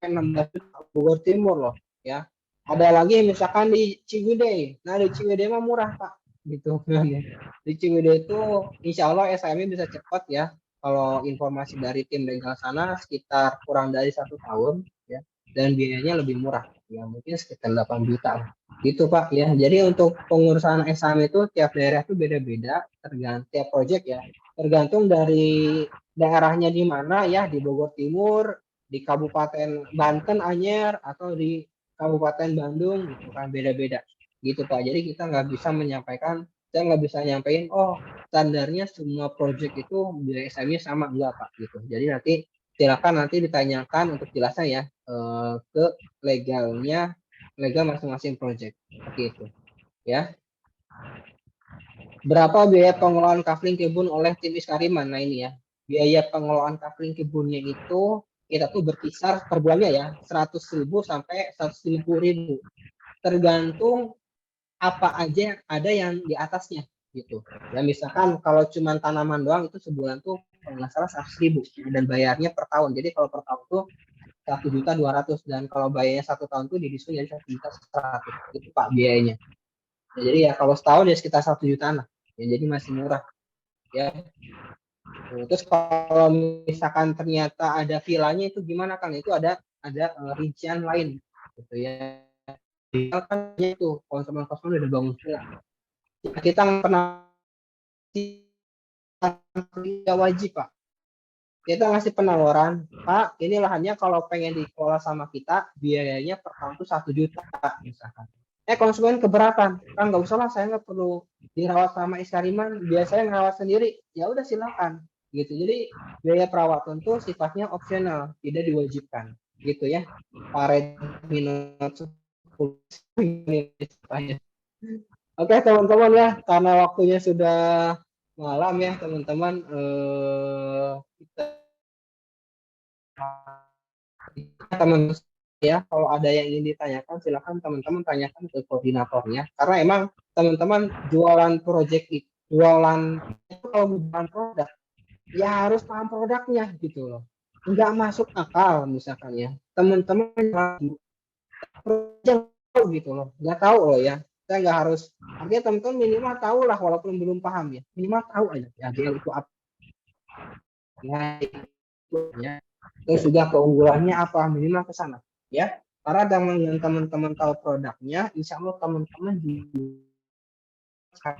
16 juta Bogor Timur loh ya. Ada lagi misalkan di Ciwidey. Nah di Ciwidey mah murah Pak gitu kan ya. Di Ciwidey itu insya Allah SAM-nya bisa cepat ya. Kalau informasi dari tim legal sana sekitar kurang dari 1 tahun ya, dan biayanya lebih murah ya, mungkin sekitar 8 juta lah. Gitu Pak ya. Jadi untuk pengurusan SAM itu tiap daerah itu beda-beda, tergantung tiap proyek ya. Tergantung dari daerahnya di mana ya, di Bogor Timur, di Kabupaten Banten Anyer atau di Kabupaten Bandung gitu kan, beda-beda. Gitu Pak. Jadi kita nggak bisa menyampaikan, saya nggak bisa nyampein oh standarnya semua proyek itu biaya SAM-nya sama, enggak Pak gitu. Jadi nanti silakan nanti ditanyakan untuk jelasnya ya ke legal masing-masing proyek seperti itu ya. Berapa biaya pengelolaan kafling kebun oleh tim Iskariman? Nah ini ya, biaya pengelolaan kafling kebunnya itu kita tuh berkisar per bulannya ya 100.000 sampai 150.000, tergantung apa aja ada yang di atasnya gitu ya. Misalkan kalau cuma tanaman doang itu sebulan tuh kalau nggak salah 100.000 dan bayarnya per tahun. Jadi kalau per tahun tuh 1.200.000 dan kalau bayarnya 1 tahun tuh didiskon jadi 1.100.000 itu Pak biayanya ya. Jadi ya kalau setahun ya sekitar 1 jutaan lah ya, jadi masih murah ya. Terus kalau misalkan ternyata ada villanya itu gimana Kang? Itu ada rincian lain gitu ya. Kan itu konsumen udah bangun villa, kita pernah wajib Pak, kita ngasih penawaran Pak, ini lahannya kalau pengen dikelola sama kita biayanya per tahun tuh 1 juta misalkan. Konsumen keberatan kan, nggak usah lah, saya nggak perlu dirawat sama Iskariman, biasanya ngerawat sendiri. Ya udah silakan gitu. Jadi biaya perawatan tuh sifatnya opsional, tidak diwajibkan gitu ya. Pak Redminot. Oke teman-teman ya, karena waktunya sudah malam ya teman-teman, kita teman ya, kalau ada yang ingin ditanyakan silakan teman-teman tanyakan ke koordinatornya, karena emang teman-teman jualan proyek itu jualan itu kalau jualan produk ya harus paham produknya gitu loh, nggak masuk akal misalkan ya teman-teman gitu loh, nggak tahu loh ya, saya nggak harus, artinya teman-teman minimal tahu lah walaupun belum paham ya, minimal tahu aja ya GL itu apa ya, terus juga keunggulannya apa, minimal ke sana ya. Karena dengan teman-teman tahu produknya, insya Allah teman-teman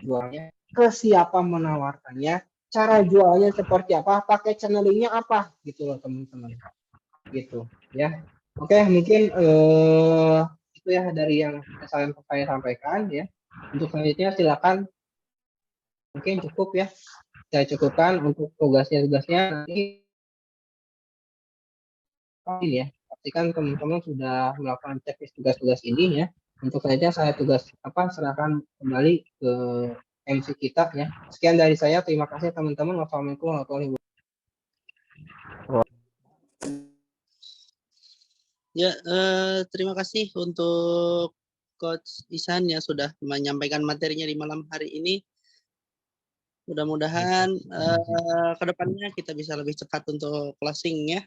jualnya, ke siapa menawarkannya, cara jualnya seperti apa, pakai channelingnya apa gitu loh teman-teman gitu ya. Oke mungkin itu ya dari yang saya sampaikan ya. Untuk selanjutnya silakan, mungkin cukup ya, saya cukupkan untuk tugasnya nanti ya. Pastikan teman-teman sudah melakukan checklist tugas-tugas ini ya. Untuk saja saya serahkan kembali ke MC kita ya. Sekian dari saya. Terima kasih teman-teman. Wassalamualaikum warahmatullahi wabarakatuh. Ya, terima kasih untuk Coach Ihsan yang sudah menyampaikan materinya di malam hari ini. Mudah-mudahan ke depannya kita bisa lebih cepat untuk closing ya.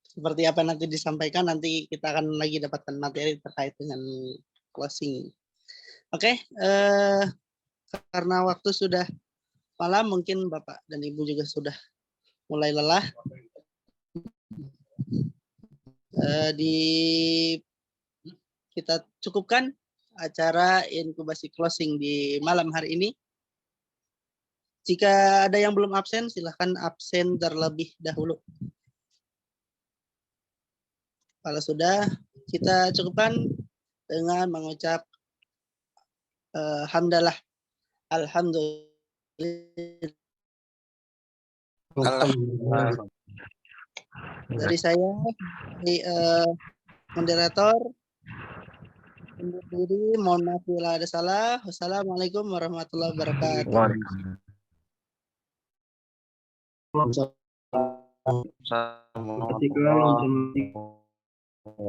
Seperti apa nanti disampaikan, nanti kita akan lagi dapatkan materi terkait dengan closing. Oke, karena waktu sudah malam, mungkin Bapak dan Ibu juga sudah mulai lelah. Kita cukupkan acara inkubasi closing di malam hari ini. Jika ada yang belum absen, silahkan absen terlebih dahulu. Kalau sudah, kita cukupkan dengan mengucap hamdalah, alhamdulillah. Dari saya, di moderator, undur diri, mohon maaf bila ada salah. Wassalamualaikum warahmatullahi wabarakatuh. Waalaikumsalam.